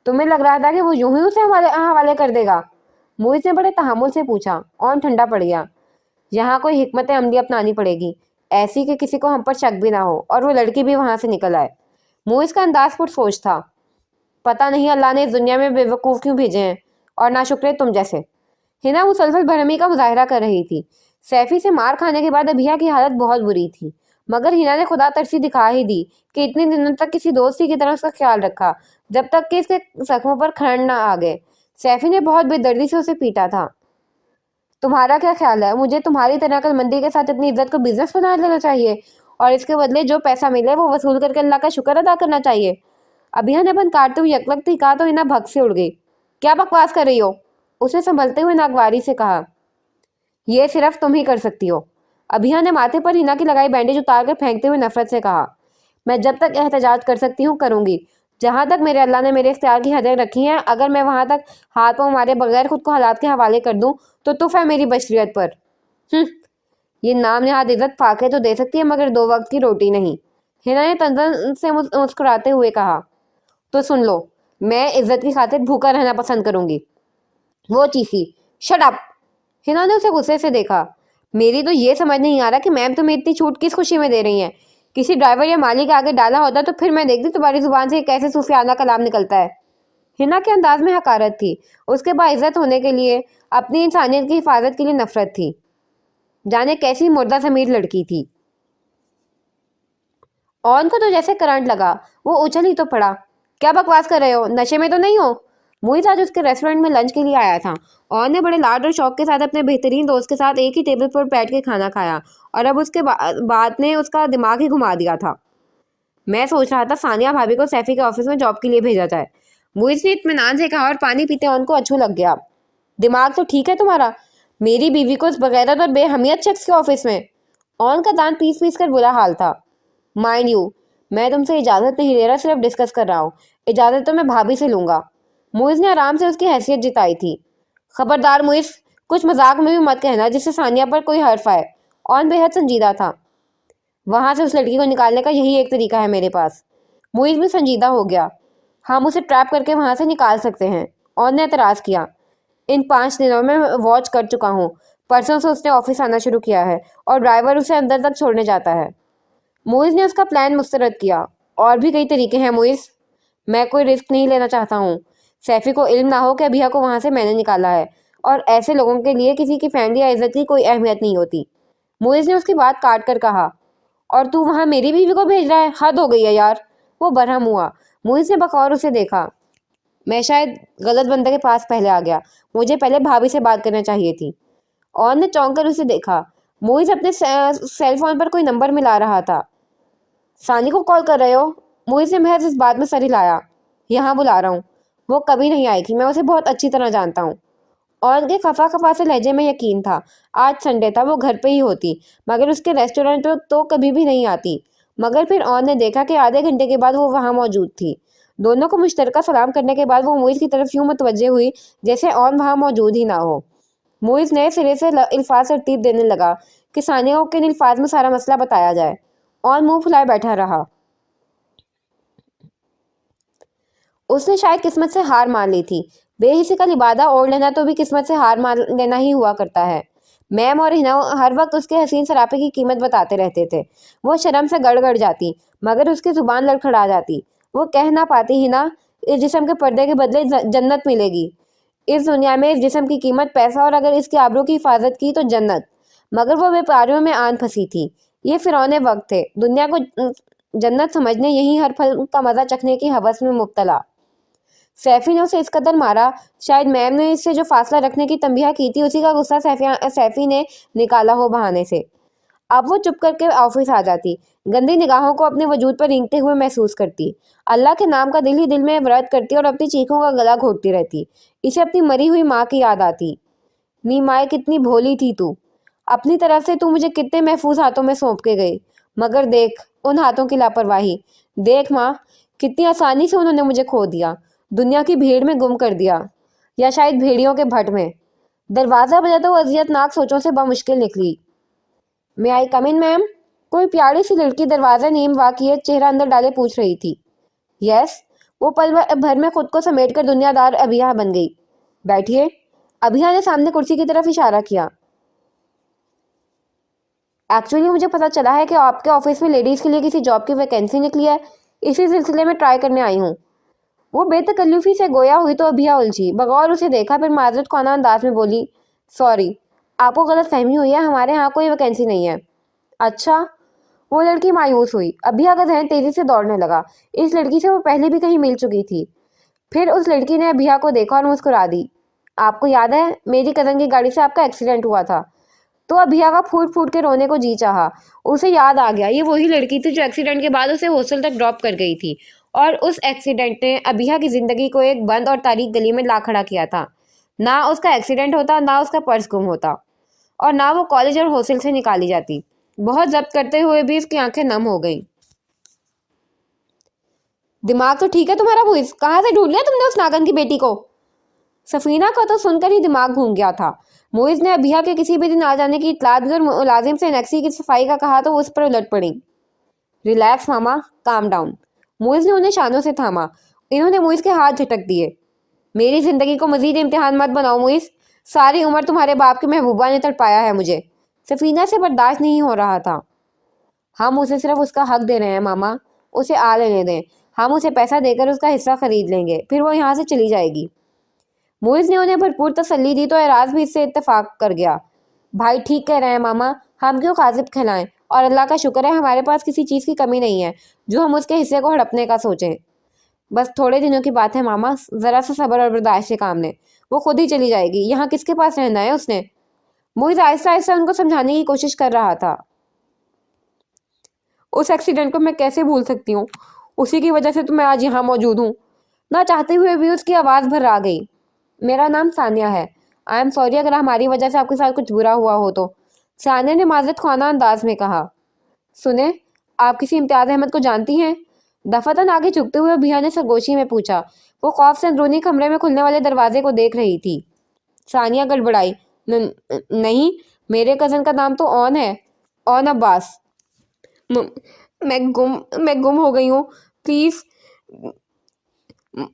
تمہیں لگ رہا تھا کہ وہ یوں ہی اسے حوالے کر دے گا؟ موئز نے بڑے تحمل سے پوچھا۔ اور ٹھنڈا پڑ گیا۔ یہاں کوئی حکمت عملی اپنانی پڑے گی، ایسی کہ کسی کو ہم پر شک بھی نہ ہو، اور وہ لڑکی بھی وہاں سے نکل آئے۔ موئز کا انداز پر سوچ تھا۔ پتہ نہیں اللہ نے اس دنیا میں بے وقوف کیوں بھیجے ہیں، اور ناشکرے تم جیسے۔ ہنا مسلسل برہمی کا مظاہرہ کر رہی تھی۔ سیفی سے مار کھانے کے بعد ابھیا کی حالت بہت بری تھی، مگر ہنا نے خدا ترسی دکھا ہی دی کہ اتنے دنوں تک کسی دوستی کی طرح اس کا خیال رکھا، جب تک کہ اس کے زخموں پر کھرن نہ آ گئے۔ سیفی نے بہت بے دردی سے اسے پیٹا تھا۔ تمہارا کیا خیال ہے، مجھے تمہاری طرح عقل مندی کے ساتھ اپنی عزت کو بزنس بنا لینا چاہیے، اور اس کے بدلے جو پیسہ ملے وہ وصول کر کے اللہ کا شکر ادا کرنا چاہیے؟ ابھیا نے اپن کاٹتے ہوئے یکلک ہی کہا تو ہنا بھگ سے اڑ گئی۔ کیا بکواس کر رہی ہو؟ اس نے سنبھلتے ہوئے ناگواری سے کہا۔ یہ صرف تم ہی کر سکتی ہو۔ ابھیا نے ماتھے پر ہنا کی لگائی بینڈیج اتار کر پھینکتے ہوئے نفرت سے کہا۔ میں جب تک احتجاج کر سکتی ہوں کروں گی، جہاں تک میرے اللہ نے میرے اختیار کی حدیں رکھی ہیں، اگر میں وہاں تک ہاتھ پاؤں مارے بغیر خود کو حالات کے حوالے کر دوں تو تف ہے میری بشریت پر۔ یہ نام نہاد عزت فاقے تو دے سکتی ہے، مگر 2 وقت کی روٹی نہیں، ہنا نے تنزن سے مسکراتے ہوئے کہا۔ تو سن لو، میں عزت کی خاطر بھوکا رہنا پسند کروں گی۔ وہ چیخی۔ Shut up! ہنا نے اسے غصے سے دیکھا۔ میری تو یہ سمجھ نہیں آ رہا کہ میم تمہیں اتنی چھوٹ کس خوشی میں دے رہی ہیں؟ کسی ڈرائیور یا مالی کے آگے ڈالا ہوتا تو پھر میں دیکھتی تمہاری زبان سے کیسے صوفیانہ کلام نکلتا ہے۔ ہنا کے انداز میں حقارت تھی، اس کے باعزت ہونے کے لیے، اپنی انسانیت کی حفاظت کے لیے نفرت تھی۔ جانے کیسی مردہ ضمیر لڑکی تھی۔ اون کو تو جیسے کرنٹ لگا، وہ اچھل ہی تو پڑا۔ کیا بکواس کر رہے ہو، نشے میں تو نہیں ہو؟ موئز آج اس کے ریسٹورنٹ میں لنچ کے لیے آیا تھا۔ اون نے بڑے لاڈ اور شوق کے ساتھ اپنے بہترین دوست کے ساتھ ایک ہی ٹیبل پر بیٹھ کے کھانا کھایا، اور اب اس کے بات نے اس کا دماغ ہی گھما دیا تھا۔ میں سوچ رہا تھا ثانیہ بھابھی کو سیفی کے آفس میں جاب کے لیے بھیجا جائے، موئز نے اطمینان سے کہا، اور پانی پیتے اون کو اچھو لگ گیا۔ دماغ تو ٹھیک ہے تمہارا، میری بیوی کو اس بغیرت اور بے حمیت شخص کے آفس میں؟ اون کا دانت پیس پیس کر برا حال تھا۔ مائنڈ یو، میں تم سے اجازت نہیں لے رہا، صرف ڈسکس کر رہا ہوں۔ اجازت تو میں بھابھی سے لوں گا۔ موئز نے آرام سے اس کی حیثیت جتائی تھی۔ خبردار موئز، کچھ مذاق میں بھی مت کہنا جس سے ثانیہ پر کوئی حرف آئے۔ اون بے حد سنجیدہ تھا۔ وہاں سے اس لڑکی کو نکالنے کا یہی ایک طریقہ ہے میرے پاس۔ मुइज़ भी संजीदा हो गया। हम उसे ट्रैप करके वहाँ से निकाल सकते हैं। और ने एतराज़ किया, इन 5 दिनों में वॉच कर चुका हूँ। परसों से उसने ऑफिस आना शुरू किया है और ड्राइवर उसे अंदर तक छोड़ने जाता है। मुइज़ ने उसका प्लान मुस्तरद किया। और भी कई तरीके हैं मुइज़, मैं कोई रिस्क नहीं लेना चाहता हूँ। सैफी को इल्म ना हो कि अभिया को वहाँ से मैंने निकाला है, और ऐसे लोगों के लिए किसी की फैमिली या इज्जत की कोई अहमियत नहीं होती। मुइज़ ने उसकी बात काट कर कहा, और तू वहाँ मेरी बीवी को भेज रहा है? हद हो गई है यार। वो बरहम हुआ। मुइज़ ने बकौर उसे देखा। मैं शायद गलत बंदे के पास पहले आ गया। मुझे पहले भाभी से बात करना चाहिए थी। और ने चौंक कर उसे देखा। मुइज़ अपने सेल फोन पर कोई नंबर मिला रहा था। सानी को कॉल कर रहे हो? मुइज़ ने महज इस बात में सर हिलाया। यहाँ बुला रहा हूँ। वो कभी नहीं आएगी, मैं उसे बहुत अच्छी तरह जानता हूँ। और के खफा खफा से लहजे में यकीन था। आज संडे था, वो घर पे ही होती, मगर उसके रेस्टोरेंट तो कभी भी नहीं आती। मगर फिर ऑन ने देखा कि आधे घंटे के बाद वो वहाँ मौजूद थी। दोनों को मुश्तरका सलाम करने के बाद वो मुइज़ की तरफ यूं मुतवज्जे हुई जैसे ऑन वहाँ मौजूद ही ना हो। मुइज़ नए सिरे से इल्फाज से तरतीब देने लगा कि सानिया को किन इल्फाज में सारा मसला बताया जाए। ऑन मुंह फुलाए बैठा रहा। उसने शायद किस्मत से हार मान ली थी। बेहिसी का लिबादा ओढ़ लेना तो भी किस्मत से हार मान लेना ही हुआ करता है। मैम और हिना हर वक्त उसके हसीन सरापे की कीमत बताते रहते थे। वो शर्म से गड़गड़ जाती, मगर उसकी जुबान लड़खड़ा जाती। वो कह ना पाती, हिना, इस जिस्म के पर्दे के बदले जन्नत मिलेगी। इस दुनिया में इस जिस्म की कीमत पैसा, और अगर इसकी आबरू की हिफाजत की तो जन्नत। मगर वो व्यापारियों में आन फंसी थी। ये फिरौने वक्त थे, दुनिया को जन्नत समझने, यही हर फल का मजा चखने की हवस में मुब्तला। सैफी ने उसे इस कदर मारा, शायद मैम ने इससे जो फासला रखने की तंबीह की थी, उसी का गुस्सा सैफी ने निकाला हो बहाने से। अब वो चुप करके ऑफिस आ जाती, गंदी निगाहों को अपने वजूद पर रेंगते हुए महसूस करती। अल्लाह के नाम का दिल ही दिल में व्रत करती और अपनी चीखों का गला घोटती रहती। इसे अपनी मरी हुई माँ की याद आती। नी माए, कितनी भोली थी तू। अपनी तरफ से तू मुझे कितने महफूज हाथों में सौंप के गई, मगर देख उन हाथों की लापरवाही। देख माँ, कितनी आसानी से उन्होंने मुझे खो दिया, दुनिया की भीड़ में गुम कर दिया, या शायद भेड़ियों के भट्ट में। दरवाज़ा बजा तो वो अजियतनाक सोचों से बमुश्किल निकली। मैं आई कम इन मैम? कोई प्यारी सी लड़की दरवाज़ा नीम वाकिए चेहरा अंदर डाले पूछ रही थी। यस। वो पल भर में खुद को समेट कर दुनियादार अभिया बन गई। बैठिए। अभिया ने सामने कुर्सी की तरफ इशारा किया। एक्चुअली मुझे पता चला है कि आपके ऑफिस में लेडीज़ के लिए किसी जॉब की वैकेंसी निकली है, इसी सिलसिले में ट्राई करने आई हूँ। वो बेतकल्लुफ़ी से गोया हुई तो अभिया उलझी, बगौर उसे देखा, फिर माजरत खाना अंदाज में बोली, सॉरी, आपको गलत फहमी हुई है, हमारे यहाँ कोई वैकेंसी नहीं है। अच्छा। वो लड़की मायूस हुई। अभिया का जहन तेजी से दौड़ने लगा। इस लड़की से वो पहले भी कहीं मिल चुकी थी। फिर उस लड़की ने अभिया को देखा और मुस्कुरा दी। आपको याद है, मेरी कज़न की गाड़ी से आपका एक्सीडेंट हुआ था? तो अभिया का फूट फूट के रोने को जी चाहा। उसे याद आ गया, ये वही लड़की थी जो एक्सीडेंट के बाद उसे हॉस्टल तक ड्रॉप कर गई थी, और उस एक्सीडेंट ने अभिया की जिंदगी को एक बंद और तारीक गली में ला खड़ा किया था। ना उसका एक्सीडेंट होता, ना उसका पर्स गुम होता, और ना वो कॉलेज और हॉस्टल से निकाली जाती। बहुत जब्त करते हुए भी उसकी आंखें नम हो गईं। दिमाग तो ठीक है तुम्हारा मुइज़? कहाँ से ढूंढ लिया तुमने उस नागन की बेटी को? सफीना का तो सुनकर ही दिमाग घूम गया था। मुइज़ ने अभिया के किसी भी दिन आ जाने की इत्तला दी और मुलाजिम से नेक्सी की सफाई का कहा तो वो उस पर उलट पड़ी। रिलैक्स मामा, काम डाउन। मुइज़ ने उन्हें शानों से थामा। इन्होंने मुइज़ के हाथ झटक दिए। मेरी जिंदगी को मजीद इम्तिहान मत बनाओ मुइज़, सारी उम्र तुम्हारे बाप की महबूबा ने तड़पाया है मुझे। सफीना से बर्दाश्त नहीं हो रहा था। हम उसे सिर्फ उसका हक दे रहे हैं मामा, उसे आ लेने दें। हम उसे पैसा देकर उसका हिस्सा खरीद लेंगे, फिर वो यहाँ से चली जाएगी। मुइज़ ने उन्हें भरपूर तसल्ली दी तो एराज भी इससे इत्तेफाक कर गया। भाई ठीक कह रहे हैं मामा, हम क्यों काजिब खिलाएं, और अल्लाह का शुक्र है हमारे पास किसी चीज़ की कमी नहीं है जो हम उसके हिस्से को हड़पने का सोचें। बस थोड़े दिनों की बात है मामा, ज़रा सा सब्र और बर्दाश्त से काम लें, वो खुद ही चली जाएगी। यहाँ किसके पास रहना है उसने? मुइज़ आहिस्ता आहिस्ता उनको समझाने की कोशिश कर रहा था। उस एक्सीडेंट को मैं कैसे भूल सकती हूँ? उसी की वजह से तो मैं आज यहाँ मौजूद हूँ। ना चाहते हुए भी उसकी आवाज़ भर आ गई। मेरा नाम सानिया है। आई एम सॉरी अगर हमारी वजह से आपके साथ कुछ बुरा हुआ हो तो। सानिया ने माजरत खाना अंदाज में कहा। सुने, आप किसी इम्तियाज़ अहमद को जानती हैं? दफातन आगे झुकते हुए भिया ने सरगोशी में पूछा। वो खौफ से अंदरूनी कमरे में खुलने वाले दरवाजे को देख रही थी। सानिया गड़बड़ाई। नहीं, मेरे कज़न का नाम तो ऑन है, ऑन अब्बास। मैं गुम हो गई हूँ। प्लीज़,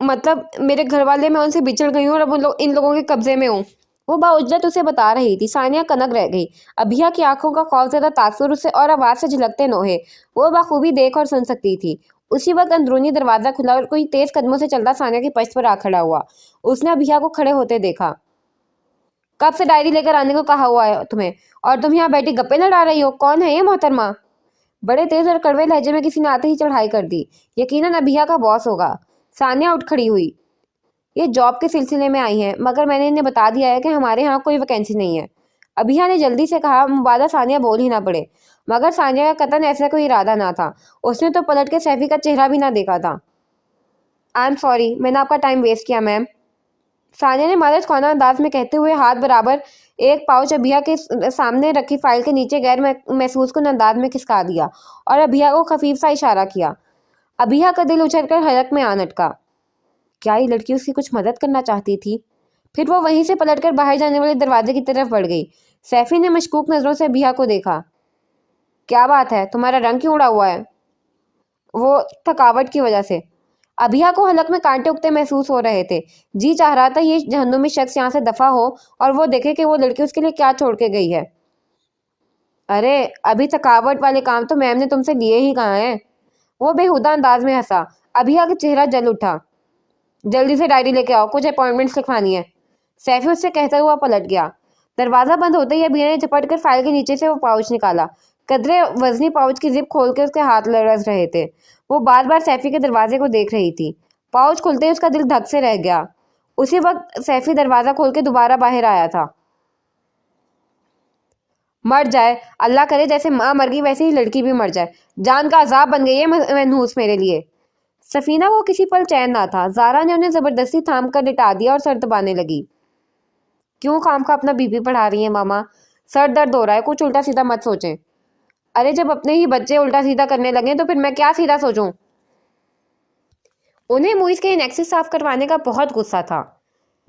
मतलब मेरे घर वाले, मैं उनसे बिछड़ गई हूँ और अब इन लोगों के कब्जे में हूँ। वो बाउजलत उसे बता रही थी। सानिया कनक रह गई। अभिया की आंखों का खौफज़दा तासुर उसे और आवाज़ से झलकते नोहे वो बखूबी देख और सुन सकती थी। उसी वक्त अंदरूनी दरवाज़ा खुला और कोई तेज कदमों से चलता सानिया की पश्त पर आ खड़ा हुआ। उसने अभिया को खड़े होते देखा। कब से डायरी लेकर आने को कहा हुआ है तुम्हें, और तुम यहाँ बैठी गप्पे लड़ा रही हो? कौन है ये मोहतरमा? बड़े तेज और कड़वे लहजे में किसी ने आते ही चढ़ाई कर दी। यकीनन अभिया का बॉस होगा। सानिया उठ खड़ी हुई। ये जॉब के सिलसिले में आई हैं, मगर मैंने इन्हें बता दिया है कि हमारे यहाँ कोई वैकेंसी नहीं है। अभिया ने जल्दी से कहा, मुबादा सानिया बोल ही ना पड़े। मगर सानिया का कतन ऐसा कोई इरादा ना था। उसने तो पलट के सैफी का चेहरा भी ना देखा था। आई एम सॉरी, मैंने आपका टाइम वेस्ट किया मैम। सानिया ने मादरत खाना अंदाज में कहते हुए हाथ बराबर एक पाउच अभिया के सामने रखी फाइल के नीचे गैर महसूस कुन अंदाज में खिसका दिया और अभिया को खफीफ सा इशारा किया। अभिया का दिल उछलकर हलक में आ अटका। क्या ये लड़की उसकी कुछ मदद करना चाहती थी? फिर वो वहीं से पलटकर बाहर जाने वाले दरवाजे की तरफ बढ़ गई। सैफी ने मशकूक नजरों से अभिया को देखा। क्या बात है, तुम्हारा रंग क्यों उड़ा हुआ है? वो थकावट की वजह से। अभिया को हलक में कांटे उगते महसूस हो रहे थे। जी चाह रहा था ये जहन्नुमी शख्स यहाँ से दफा हो और वो देखे कि वो लड़की उसके लिए क्या छोड़ के गई है। अरे, अभी थकावट वाले काम तो मैम ने तुमसे लिए ही कहाँ हैं? वो बेहुदा अंदाज में हंसा। अभिया का चेहरा जल उठा। जल्दी से डायरी लेके आओ, कुछ अपॉइंटमेंट्स लिखवानी है। सैफी उससे कहता हुआ पलट गया। दरवाजा बंद होते ही अभिया ने झपट कर फाइल के नीचे से वो पाउच निकाला। कदरे वजनी पाउच की जिप खोल के उसके हाथ लरस रहे थे। वो बार बार सैफी के दरवाजे को देख रही थी। पाउच खुलते ही उसका दिल धक से रह गया। उसी वक्त सैफी दरवाजा खोल के दोबारा बाहर आया था। मर जाए, अल्लाह करे जैसे माँ मर गई वैसे ही लड़की भी मर जाए। जान का अजाब बन गई है मनहूस मेरे लिए। सफीना को किसी पल चैन ना था। जारा ने उन्हें जबरदस्ती थाम कर लिटा दिया और सर दबाने लगी। क्यों खामखा अपना बीपी बढ़ा रही है मामा? सर दर्द हो रहा है, कुछ उल्टा सीधा मत सोचें। अरे, जब अपने ही बच्चे उल्टा सीधा करने लगे तो फिर मैं क्या सीधा सोचूं? उन्हें मुइज के नेक्सस साफ करवाने का बहुत गुस्सा था।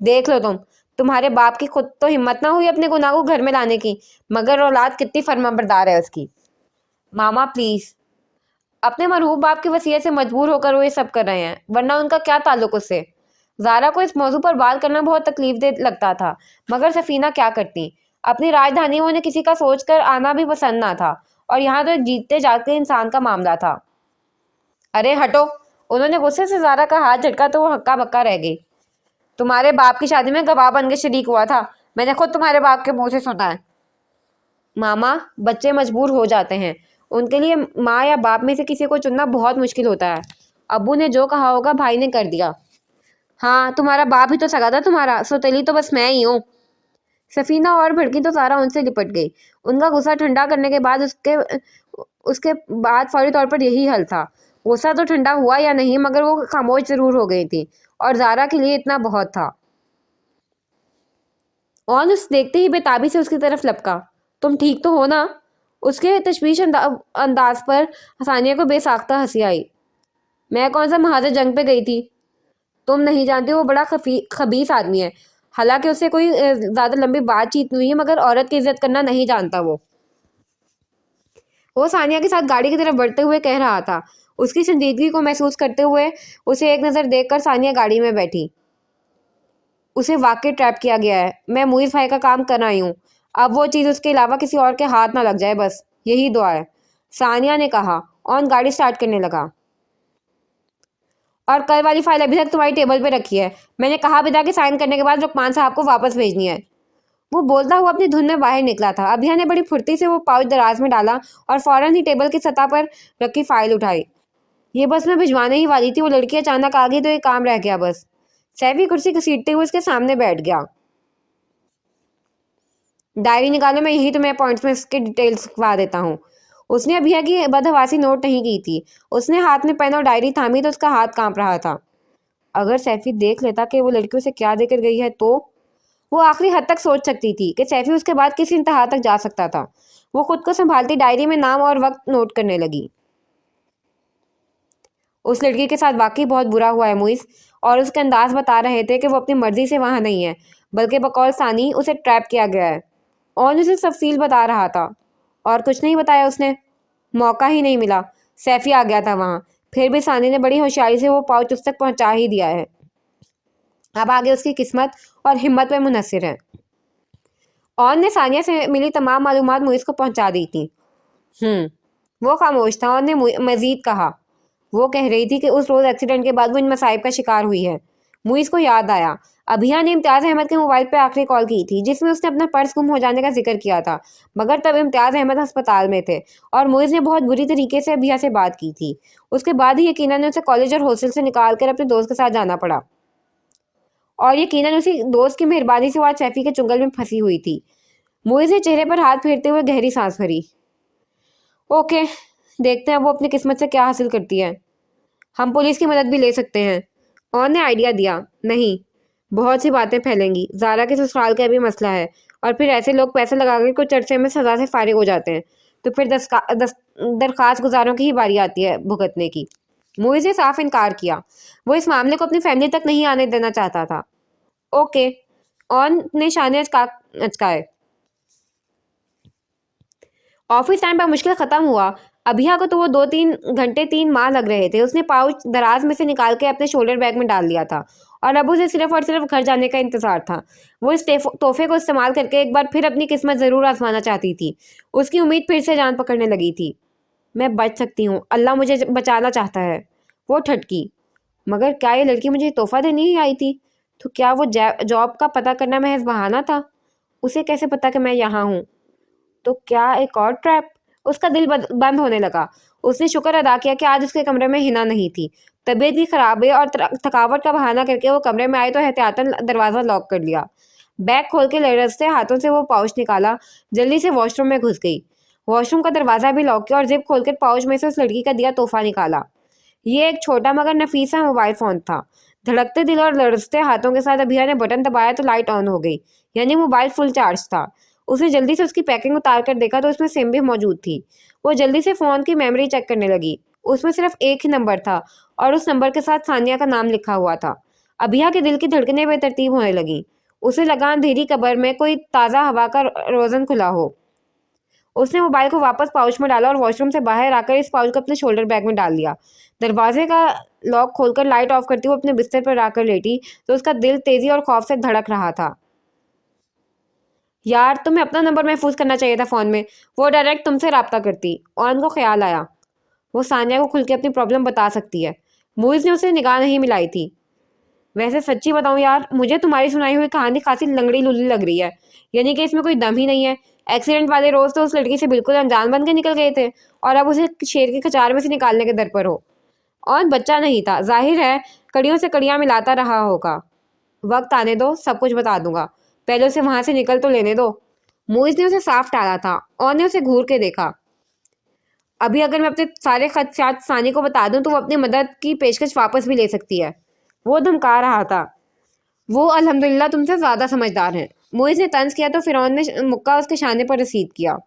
देख लो तुम्हारे बाप की खुद तो हिम्मत ना हुई अपने गुनाह को घर में लाने की, मगर औलाद कितनी फर्माबरदार है उसकी। मामा प्लीज, अपने मरहूम बाप की वसीयत से मजबूर होकर वो ये सब कर रहे हैं, वरना उनका क्या ताल्लुक उससे? जारा को इस मौजू पर बात करना बहुत तकलीफदेह लगता था, मगर सफीना क्या करती? अपनी राजधानी में उन्हें किसी का सोचकर आना भी पसंद ना था, और यहाँ तो एक जीतते जागते इंसान का मामला था। अरे हटो! उन्होंने गुस्से से जारा का हाथ झटका तो वो हक्का बक्का रह गई। तुम्हारे बाप की शादी में गवाह बन के शरीक हुआ था, मैंने खुद तुम्हारे बाप के मुंह से सुना है। मामा, बच्चे मजबूर हो जाते हैं, उनके लिए माँ या बाप में से किसी को चुनना बहुत मुश्किल होता है। अब्बू ने जो कहा होगा भाई ने कर दिया। हाँ, तुम्हारा बाप ही तो सगा था तुम्हारा, सौतेली तो बस मैं ही हूँ। सफीना और भड़की तो सारा उनसे लिपट गई। उनका गुस्सा ठंडा करने के बाद उसके उसके बाद फौरी तौर पर यही हल था। गुस्सा तो ठंडा हुआ या नहीं, मगर वो खामोश जरूर हो गई थी, और जारा के लिए इतना बहुत था। और उस देखते ही बेताबी से उसकी तरफ लपका। तुम ठीक तो हो ना? उसके तशवीश अंदाज पर सानिया को बेसाख्ता हंसी आई। मैं कौन सा महाजर जंग पे गई थी? तुम नहीं जानते, वो बड़ा खबीस आदमी है। हालांकि उससे कोई ज्यादा लंबी बातचीत नहीं है, मगर औरत की इज्जत करना नहीं जानता वो सानिया के साथ गाड़ी की तरफ बढ़ते हुए कह रहा था। उसकी संजीदगी को महसूस करते हुए उसे एक नज़र देखकर सानिया गाड़ी में बैठी। उसे वाकई ट्रैप किया गया है। मैं मुइज़ भाई का काम कर आई हूँ। अब वो चीज़ उसके अलावा किसी और के हाथ ना लग जाए, बस यही दुआ है, सानिया ने कहा और गाड़ी स्टार्ट करने लगा। और कल वाली फाइल अभी तक तुम्हारी टेबल पे रखी है। मैंने कहा भी था कि साइन करने के बाद रुकमान साहब को वापस भेजनी है। वो बोलता हुआ अपनी धुन में बाहर निकला था। अभिया ने बड़ी फुर्ती से वो पाउच दराज में डाला और फौरन ही टेबल की सतह पर रखी फाइल उठाई। ये बस मैं भिजवाने ही वाली थी, वो लड़की अचानक आ गई तो ये काम रह गया बस। सैफी कुर्सी घसीटते हुए उसके सामने बैठ गया। डायरी निकालो, मैं यही तुम्हें अपॉइंटमेंट्स की डिटेल्स लिखवा देता हूँ। उसने अभिया की बदहवासी नोट नहीं की थी। उसने हाथ में पेन और डायरी थामी तो उसका हाथ कांप रहा था। अगर सैफी देख लेता कि वो लड़की उसे क्या देकर गई है तो? वो आखिरी हद तक सोच सकती थी कि सैफी उसके बाद किस इंतहा तक जा सकता था। वो खुद को संभालती डायरी में नाम और वक्त नोट करने लगी। उस लड़की के साथ वाकई बहुत बुरा हुआ है मुइस, और उसके अंदाज बता रहे थे कि वो अपनी मर्जी से वहाँ नहीं है, बल्कि बकौल सानी उसे ट्रैप किया गया है। और उसे तफसील बता रहा था। और कुछ नहीं बताया उसने, मौका ही नहीं मिला। सैफी आ गया था वहाँ। फिर भी सानी ने बड़ी होशियारी से वो पाउच उस तक पहुंचा ही दिया है। अब आगे उसकी किस्मत और हिम्मत पर मुनहसर है। ऑन ने सानिया से मिली तमाम मालूमात मुइज़ को पहुंचा दी थी। वो खामोश था। ऑन ने मजीद कहा, वो कह रही थी कि उस रोज़ एक्सीडेंट के बाद वो इन मसाइब का शिकार हुई है। मुइज़ को याद आया, अभिया ने इम्तियाज़ अहमद के मोबाइल पर आखिरी कॉल की थी जिसमें उसने अपना पर्स गुम हो जाने का जिक्र किया था, मगर तब इम्तियाज़ अहमद अस्पताल में थे और मुइज़ ने बहुत बुरी तरीके से अभिया से बात की थी। उसके बाद ही यकीनन उसे कॉलेज और हॉस्टल से निकाल कर अपने दोस्त के साथ जाना पड़ा, और यकीनन उसी दोस्त की मेहरबानी से वो आज सैफी के चुंगल में फंसी हुई थी। मुइज़ ने चेहरे पर हाथ फेरते हुए गहरी सांस भरी। ओके, देखते हैं वो अपनी किस्मत से क्या हासिल करती है। हम पुलिस की मदद भी ले सकते हैं। और ने आइडिया दिया। नहीं, बहुत सी बातें फैलेंगी। ज़ारा के ससुराल का भी मसला है, और फिर ऐसे लोग पैसे लगाकर कुछ अरसे में सज़ा से फारिग हो जाते हैं, तो फिर दरख्वास्त गुजारों की ही बारी आती है भुगतने की। मुइज़ ने साफ इनकार किया। वो इस मामले को अपनी फैमिली तक नहीं आने देना चाहता था। ओके, ऑन ने शाने अचकाए। ऑफिस टाइम पर मुश्किल ख़त्म हुआ। अभिया को तो वो 2-3 घंटे 3 माह लग रहे थे। उसने पाउच दराज में से निकाल के अपने शोल्डर बैग में डाल लिया था और अब उसे सिर्फ और सिर्फ घर जाने का इंतज़ार था। वो इस तोहफे को इस्तेमाल करके एक बार फिर अपनी किस्मत ज़रूर आजमाना चाहती थी। उसकी उम्मीद फिर से जान पकड़ने लगी थी। मैं बच सकती हूँ, अल्लाह मुझे बचाना चाहता है। वो ठटकी, मगर क्या ये लड़की मुझे तोहफा देने ही आई थी? तो क्या वो जॉब का पता करना महज बहाना था? उसे कैसे पता कि मैं यहाँ हूँ? तो क्या एक और ट्रैप? उसका दिल बंद होने लगा। उसने शुक्र अदा किया कि आज उसके कमरे में हिना नहीं थी। तबीयत की खराबी और थकावट का बहाना करके वो कमरे में आए तो एहतियातन दरवाज़ा लॉक कर लिया। बैग खोल के लरजते हाथों से वो पाउच निकाला। जल्दी से वॉशरूम में घुस गई। वॉशरूम का दरवाज़ा भी लॉक किया और जिप खोलकर पाउच में से उस लड़की का दिया तोहफा निकाला। ये एक छोटा मगर नफीसा मोबाइल फ़ोन था। धड़कते दिल और लरजते हाथों के साथ अभिया ने बटन दबाया तो लाइट ऑन हो गई, यानी मोबाइल फुल चार्ज था। उसने जल्दी से उसकी पैकिंग उतार कर देखा तो उसमें सिम भी मौजूद थी। वो जल्दी से फ़ोन की मेमोरी चेक करने लगी। उसमें सिर्फ एक ही नंबर था और उस नंबर के साथ सानिया का नाम लिखा हुआ था। अभिया के दिल की धड़कनें बेतरतीब होने लगीं। उसे लगा अंधेरी कब्र में कोई ताज़ा हवा का रोज़न खुला हो। उसने मोबाइल को वापस पाउच में डाला और वॉशरूम से बाहर आकर इस पाउच को अपने शोल्डर बैग में डाल लिया। दरवाजे का लॉक खोलकर लाइट ऑफ करती हुए अपने बिस्तर पर आकर लेटी तो उसका दिल तेज़ी और खौफ से धड़क रहा था। यार, तुम्हें अपना नंबर महफूज करना चाहिए था फ़ोन में। वो डायरेक्ट तुमसे रब्ता करती। ऑन को ख्याल आया, वो सानिया को खुल के अपनी प्रॉब्लम बता सकती है। मुइज़ ने उसे निगाह नहीं मिलाई थी। वैसे सच्ची बताऊं यार, मुझे तुम्हारी सुनाई हुई कहानी खासी लंगड़ी लुल्ली लग रही है। यानी कि इसमें कोई दम ही नहीं है। एक्सीडेंट वाले रोज़ तो उस लड़की से बिल्कुल अनजान बन के निकल गए थे और अब उसे शेर की खचार में से निकालने के दर पर हो। और बच्चा नहीं था, जाहिर है कड़ियों से कड़ियाँ मिलाता रहा होगा। वक्त आने दो, सब कुछ बता दूंगा। पहले उसे वहां से निकल तो लेने दो। मुइज़ ने उसे साफ टाला था। और ने उसे घूर के देखा। अभी अगर मैं अपने सारे खदशात सानी को बता दूं तो वो अपनी मदद की पेशकश वापस भी ले सकती है। वो धमका रहा था। वो अल्हम्दुलिल्लाह तुमसे ज़्यादा समझदार हैं। मुइज़ ने तंज किया तो फिरौन ने मुक्का उसके शाने पर रसीद किया।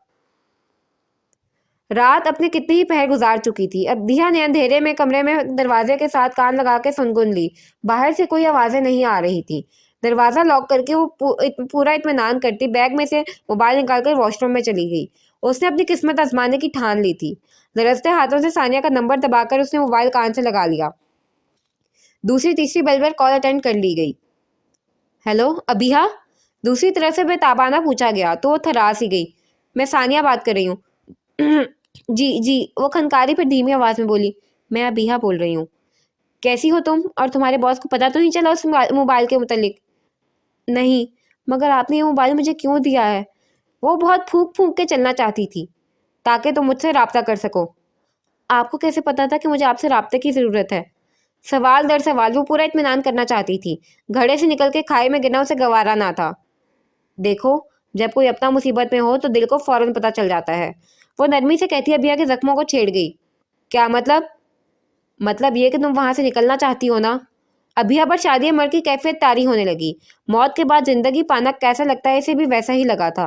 रात अपने कितनी ही पहर गुजार चुकी थी। अब दिया ने अंधेरे में कमरे में दरवाजे के साथ कान लगा के सुनगुन ली। बाहर से कोई आवाज़ें नहीं आ रही थी। दरवाज़ा लॉक करके वो पूरा इत्मीनान करती बैग में से मोबाइल निकालकर वॉशरूम में चली गई। उसने अपनी किस्मत आजमाने की ठान ली थी। लरजते हाथों से सानिया का नंबर दबाकर उसने मोबाइल कान से लगा लिया। दूसरी तीसरी बेल पर कॉल अटेंड कर ली गई। हेलो अभिया? दूसरी तरफ से बेताबाना पूछा गया तो वो थर्रा सी गई। मैं सानिया बात कर रही हूँ। जी जी, वो खनकारी पर धीमी आवाज़ में बोली। मैं अभिया बोल रही हूँ। कैसी हो तुम? और तुम्हारे बॉस को पता तो नहीं चला उस मोबाइल के मुतालिक? नहीं, मगर आपने ये मोबाइल मुझे क्यों दिया है? वो बहुत फूंक फूंक के चलना चाहती थी ताकि तुम मुझसे रब्ता कर सको। आपको कैसे पता था कि मुझे आपसे रब्ते की ज़रूरत है? सवाल दर सवाल वो पूरा इत्मीनान करना चाहती थी। घड़े से निकल के खाई में गिरना उसे गवारा ना था। देखो, जब कोई अपना मुसीबत में हो तो दिल को फौरन पता चल जाता है। वो नरमी से कहती अभिया के जख्मों को छेड़ गई। क्या मतलब? मतलब ये कि तुम वहां से निकलना चाहती हो ना? अभिया पर शादी मर की कैफियत तारी होने लगी। मौत के बाद जिंदगी पाना कैसा लगता है इसे भी वैसा ही लगा था।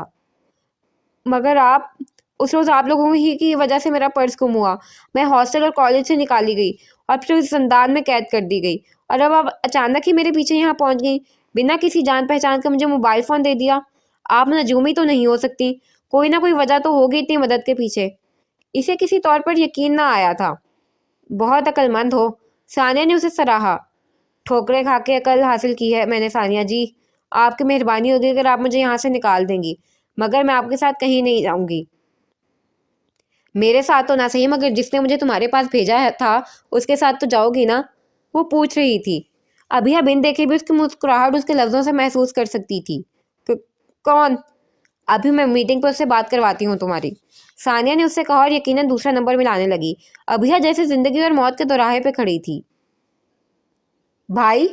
मगर आप, उस रोज़ आप लोगों ही की वजह से मेरा पर्स गुम हुआ। मैं हॉस्टल और कॉलेज से निकाली गई और फिर उस ज़ंदान में कैद कर दी गई, और अब आप अचानक ही मेरे पीछे यहाँ पहुँच गई। बिना किसी जान पहचान के मुझे मोबाइल फ़ोन दे दिया। आप नजूमी तो नहीं हो सकती। कोई ना कोई वजह तो होगी इतनी मदद के पीछे। इसे किसी तौर पर यकीन ना आया था। बहुत अक्लमंद हो। सानिया ने उसे सराहा। ठोकरें खा के अकल हासिल की है मैंने सानिया जी। आपकी मेहरबानी होगी अगर आप मुझे यहाँ से निकाल देंगी, मगर मैं आपके साथ कहीं नहीं जाऊंगी। मेरे साथ तो ना सही, मगर जिसने मुझे तुम्हारे पास भेजा था उसके साथ तो जाओगी ना? वो पूछ रही थी। अभी बिन देखे भी उसकी मुस्कुराहट उसके लफ्जों से महसूस कर सकती थी। कौन? अभी मैं मीटिंग पर उससे बात करवाती हूँ तुम्हारी, सानिया ने उससे कहा और यकीनन दूसरा नंबर मिलाने लगी। अभिया जैसे जिंदगी और मौत के दोराहे पे खड़ी थी। भाई,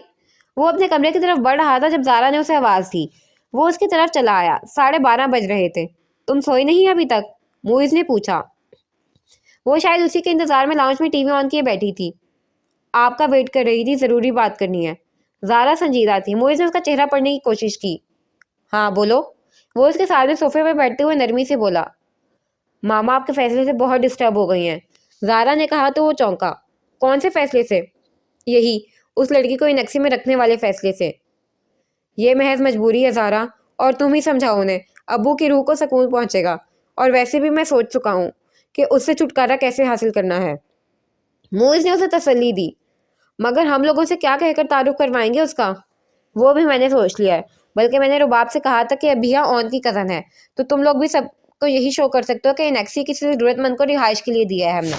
वो अपने कमरे की तरफ बढ़ रहा था जब जारा ने उसे आवाज दी। वो उसकी तरफ चला आया। 12:30 बज रहे थे। तुम सोई नहीं अभी तक? मुइज ने पूछा। वो शायद उसी के इंतजार में लाउंज में टीवी ऑन किए बैठी थी। आपका वेट कर रही थी, जरूरी बात करनी है। जारा संजीदा थी। मुइज ने उसका चेहरा पढ़ने की कोशिश की। हाँ बोलो। वो उसके सामने सोफे पर बैठते हुए नरमी से बोला। मामा आपके फैसले से बहुत डिस्टर्ब हो गई हैं। जारा ने कहा तो वो चौंका। कौन से फैसले से? यही, उस लड़की को इनेक्सी में रखने वाले फैसले से। ये महज मजबूरी है जारा, और तुम ही समझाओ उन्हें। अब्बू की रूह को सुकून पहुंचेगा, और वैसे भी मैं सोच चुका हूँ कि उससे छुटकारा कैसे हासिल करना है। मुइज ने उसे तसल्ली दी। मगर हम लोग उसे क्या कहकर तारुफ करवाएंगे उसका? वो भी मैंने सोच लिया है। बल्कि मैंने रुबाब से कहा था कि अभिया ऑन की कज़न है, तो तुम लोग भी सबको यही शो कर सकते हो कि इनेक्सी किसी ज़रूरतमंद को रिहाइश के लिए दिया है हमने।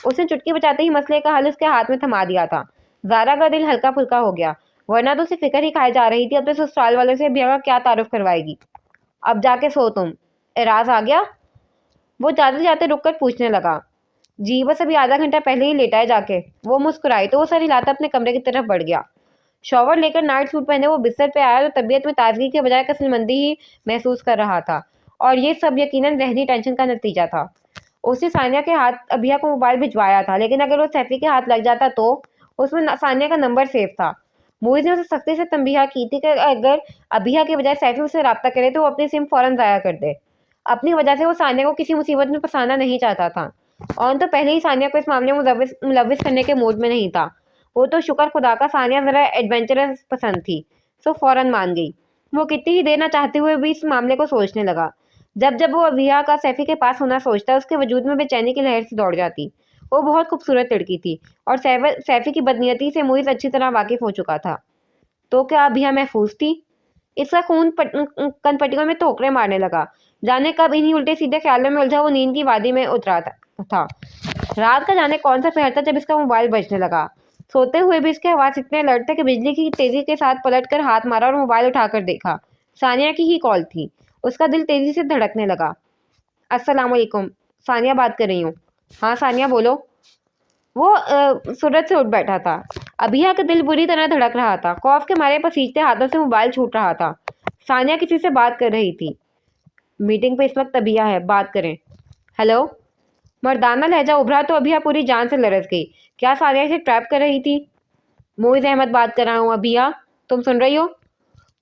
उसने चुटकी बजाते ही मसले का हल उसके हाथ में थमा दिया था। जारा का दिल हल्का फुल्का हो गया, वरना तो उसे फिक्र ही खाई जा रही थी अब तो ससुराल वालों से अभिया का क्या तारुफ करवाएगी। अब जाके सो तुम। एराज आ गया? वो जाते जाते रुक कर पूछने लगा। जी बस अभी आधा घंटा पहले ही लेटा है जाके। वो मुस्कुराई तो वो सर हिलाता अपने कमरे की तरफ बढ़ गया। शॉवर लेकर नाइट सूट पहने वो बिस्तर पे आया तो तबीयत में ताजगी के बजाय कसलमंदी ही महसूस कर रहा था, और ये सब यकीनन जहनी टेंशन का नतीजा था। उसने सानिया के हाथ अभिया को मोबाइल भिजवाया था, लेकिन अगर वो सैफी के हाथ लग जाता तो उसमें सानिया का नंबर सेव था। मुइज ने उसे सख्ती से तंबीहा की थी कि अगर अभिया के बजाय सैफी उससे रब्ता करे तो वो अपनी सिम फौरन ज़ाया कर दे। अपनी वजह से वो सानिया को किसी मुसीबत में फंसाना नहीं चाहता था। और तो पहले ही सानिया को इस मामले में मुलविस करने के मूड में नहीं था। वो तो शुक्र खुदा का सानिया ज़रा एडवेंचरस पसंद थी, सो फौरन मान गई। वो कितनी ही देर ना चाहते हुए भी इस मामले को सोचने लगा। जब जब वो अभिया का सैफी के पास होना सोचता उसके वजूद में बेचैनी की लहर से दौड़ जाती। वो बहुत खूबसूरत लड़की थी, और सैफी की बदनीयती से मुइज अच्छी तरह वाकिफ हो चुका था। तो क्या अभिया महफूज थी? इसका खून कनपटियों में ठोकरें मारने लगा। जाने कब इन्हीं उल्टे सीधे ख्यालों में उलझा वो नींद की वादी में उतरा था। रात का जाने कौन सा पहर था जब इसका मोबाइल बजने लगा। सोते हुए भी इसके आवाज इतने अलर्ट थे कि बिजली की तेजी के साथ पलटकर हाथ मारा और मोबाइल उठाकर देखा। सानिया की ही कॉल थी। उसका दिल तेजी से धड़कने लगा। अस्सलाम वालेकुम, सानिया बात कर रही हूँ। हाँ सानिया बोलो। वो सूरज से उठ बैठा था। अभिया का दिल बुरी तरह धड़क रहा था। खौफ के मारे पसीजते हाथों से मोबाइल छूट रहा था। सानिया किसी से बात कर रही थी। मीटिंग पे इस वक्त अभिया है, बात करें। हेलो। मर्दाना लहजा उभरा तो अभिया पूरी जान से लरस गई। क्या सानिया इसे ट्रैप कर रही थी? मोइज अहमद बात कर रहा हूँ अभिया, तुम सुन रही हो?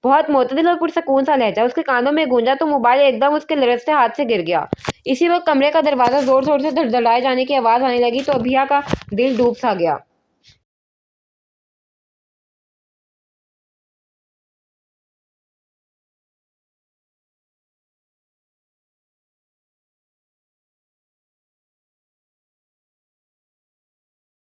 बहुत मोतदिल और पुरसकून सा लहजा उसके कानों में गूंजा तो मोबाइल एकदम उसके लरसते हाथ से गिर गया। इसी वक्त कमरे का दरवाजा जोर जोर से धड़धड़ाए जाने की आवाज आने लगी तो अभिया का दिल डूब सा गया।